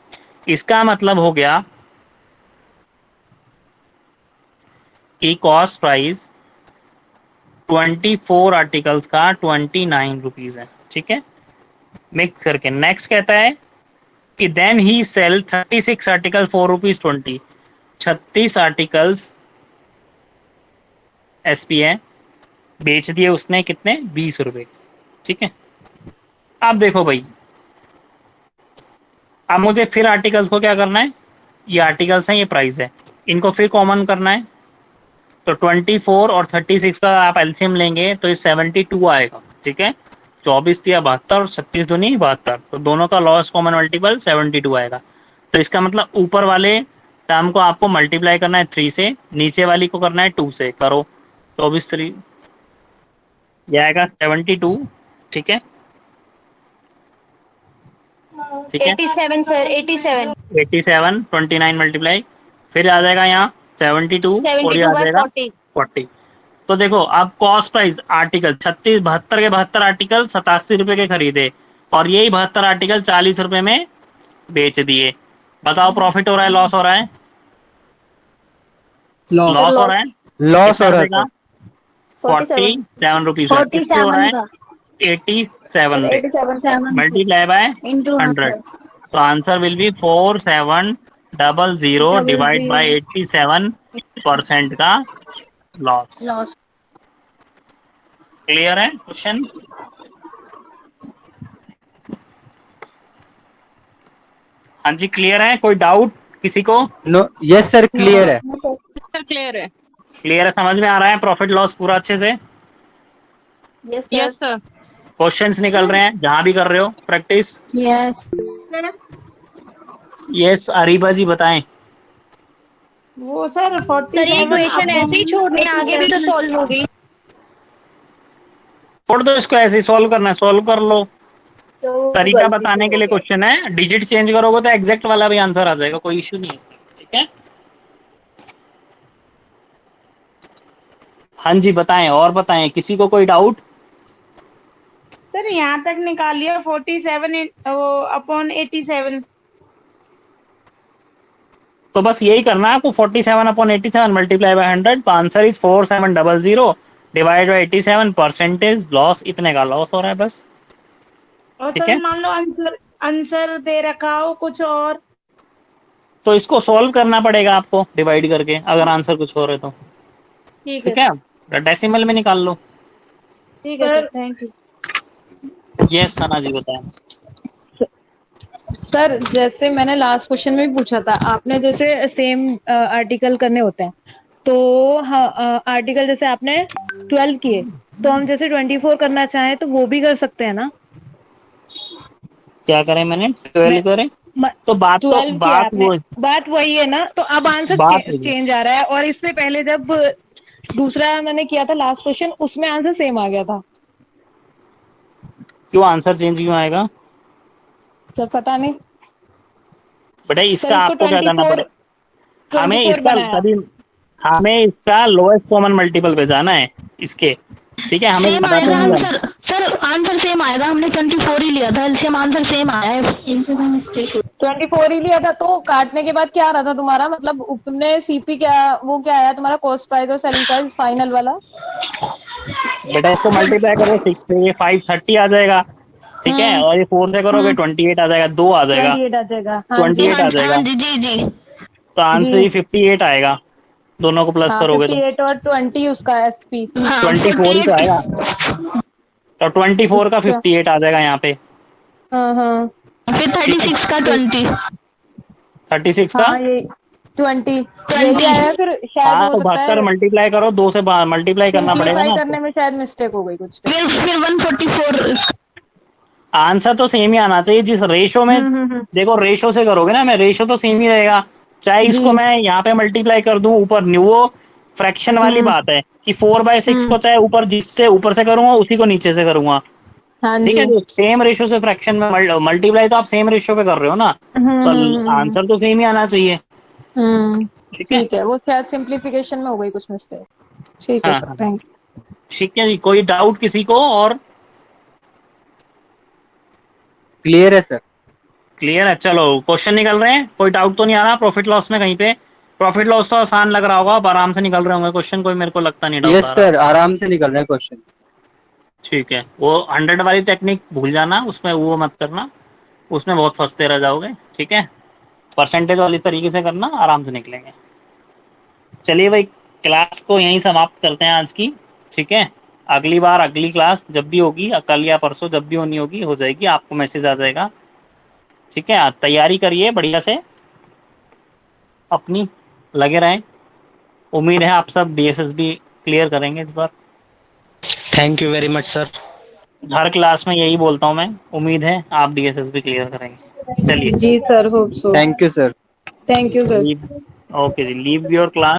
इसका मतलब हो गया कि कॉस्ट प्राइस 24 आर्टिकल्स का ₹29 है, ठीक है। मिक्स करके नेक्स्ट कहता है कि then he sell 36 article ₹4.20। 36 articles SP है, बेच दिए उसने कितने, ₹20, ठीक है। अब देखो भाई, अब मुझे फिर आर्टिकल्स को क्या करना है, ये आर्टिकल्स हैं, ये प्राइस है, इनको फिर कॉमन करना है। तो 24 और 36 का आप एलसीएम लेंगे तो ये 72 आएगा, ठीक है। 24 या 72 और 36 दूनी 72, तो दोनों का लॉस कॉमन मल्टीपल 72 आएगा। तो इसका मतलब ऊपर वाले टर्म को आपको मल्टीप्लाई करना है 3 से, नीचे वाली को करना है 2 से। करो 24 3, ये आएगा 72, ठीक है, ठीक है। 87 सर, 87 29 मल्टीप्लाई, फिर आ जाएगा यहाँ 72 और ये आ जाएगा 40। तो देखो अब कॉस्ट प्राइस आर्टिकल 36 72 के 72 आर्टिकल ₹87 के खरीदे, और यही 72 आर्टिकल ₹40 में बेच दिए। बताओ प्रॉफिट हो रहा है लॉस हो रहा है? लॉस हो रहा है। लॉस हो रहा है। ₹47 हो रहा है, 87 मल्टीप्लाई बाय 100। तो answer will B 4700 divide by 87% का लॉस। क्लियर है क्वेश्चन? हाँ जी क्लियर है, कोई डाउट किसी को? नो, यस सर क्लियर है। सर क्लियर है। क्लियर है, समझ में आ रहा है प्रॉफिट लॉस पूरा अच्छे से? Yes sir. क्वेश्चंस निकल रहे हैं जहां भी कर रहे हो प्रैक्टिस? यस। यस अरीबा जी बताएं। वो सर सर ये इक्वेशन ऐसे ही छोड़नी, आगे भी तो सॉल्व हो गई। छोड़ दो इसको, ऐसे ही सॉल्व करना है, सॉल्व कर लो। तरीका बताने के लिए क्वेश्चन है, डिजिट चेंज करोगे तो एग्जैक्ट वाला भी आंसर आ जाएगा, कोई इश्यू नहीं है, ठीक है। हाँ जी बताएं, और बताएं, किसी को कोई डाउट? सर यहाँ तक निकाल लिया 47 वो अपॉन 87। तो बस यही करना है आपको, 47 अपॉन 87 मल्टीप्लाई बाय 100, तो answer is 4700 divide by 87, percentage loss, इतने का लॉस हो रहा है बस। और ठीक सर है, मान लो आंसर दे रखा हो कुछ और, तो इसको सॉल्व करना पड़ेगा आपको डिवाइड करके, अगर आंसर कुछ और है तो। ठीक है, डेसिमल में निकाल लो। ठीक है सर, थैंक यू। यस सना जी बताएं। सर जैसे मैंने लास्ट क्वेश्चन में भी पूछा था, आपने जैसे सेम आर्टिकल करने होते हैं, तो आर्टिकल जैसे आपने 12 किए, तो हम जैसे 24 करना चाहें तो वो भी कर सकते हैं ना? क्या करें मैंने 12 करें तो बात वही है ना, तो अब आंसर चेंज आ रहा है, और इससे पहले जब दूसरा मैंने किया था लास्ट क्वेश्चन, उसमें आंसर सेम आ गया था। क्यों आंसर चेंज क्यों आएगा सर पता नहीं बेटा, इसका आपको क्या करना पड़ेगा, हमें इसका लोएस्ट कॉमन मल्टीपल पे जाना है इसके, ठीक है। हमें सर आंसर सेम आएगा, हमने 24 ही लिया था, एलसीएम आंसर सेम आया है। 24 ही लिया था, तो काटने के बाद क्या आ रहा था तुम्हारा, मतलब तुमने सीपी क्या वो क्या आया तुम्हारा, कॉस्ट प्राइस और सेलिंग प्राइस फाइनल वाला? बेटा इसको मल्टीप्लाई करो 6 से, ये 530 आ जाएगा, ठीक है, और ये 4 से करोगे 28 आ जाएगा, 2 आ जाएगा, 28 आ जाएगा, 28 आ जाएगा, जी। तो आंसर ही 58 आएगा, दोनों को प्लस करोगे तो 58 और 20 उसका एसपी 24 ही तो आएगा, तो 24 का 58 आ जाएगा यहाँ पे। फिर 36 का 20, 36 का ये 20 आया, फिर शायद हो तो सकता है 72 मल्टीप्लाई करो, 2 से मल्टीप्लाई करना पड़ेगा ना, करने में शायद मिस्टेक हो गई कुछ, फिर 144। आंसर तो सेम ही आना चाहिए, जिस रेशो में देखो, रेशो से करोगे ना, मैं रेशो तो सेम ही रहेगा, चाहे इसको मैं यहाँ पे मल्टीप्लाई कर दूं ऊपर, वो फ्रैक्शन वाली बात है कि 4/6 को चाहे ऊपर जिससे ऊपर से करूंगा उसी को नीचे से करूंगा, ठीक है। तो सेम रेशो से फ्रैक्शन में मल्टीप्लाई तो आप सेम रेशो पे कर रहे हो ना, तो आंसर तो सेम ही आना चाहिए, ठीक है। वो शायद सिंप्लीफिकेशन में हो गई कुछ मिस्टेक, ठीक है सर, थैंक यू। ठीक है जी, कोई डाउट किसी को? और क्लियर है सर? क्लियर है, चलो क्वेश्चन निकल रहे हैं, कोई डाउट तो नहीं आ रहा प्रॉफिट लॉस में कहीं पे? प्रॉफिट लॉस तो आसान लग रहा होगा, आप आराम से निकल रहे होंगे क्वेश्चन, कोई मेरे को लगता नहीं डाउट। यस सर, आराम से निकल रहे हैं क्वेश्चन। ठीक है, वो 100 वाली टेक्निक भूल जाना, उसमें वो मत करना, उसमें बहुत फंसते रह जाओगे, ठीक है। परसेंटेज वाली तरीके से करना, आराम से निकलेंगे। चलिए भाई, क्लास को यहीं समाप्त करते हैं आज की, ठीक है। अगली बार अगली क्लास जब भी होगी, कल या परसों जब भी होनी होगी हो जाएगी, आपको मैसेज आ जाएगा, ठीक है। तैयारी करिए बढ़िया से अपनी, लगे रहें, उम्मीद है आप सब डीएसएसबी क्लियर करेंगे इस बार। Thank you very much sir. हर क्लास में यही बोलता हूँ मैं, उम्मीद है आप डीएसएसबी क्लियर करेंगे। चलिए जी sir, hope so. Thank you sir. Thank you sir. Okay जी, लीव योर क्लास।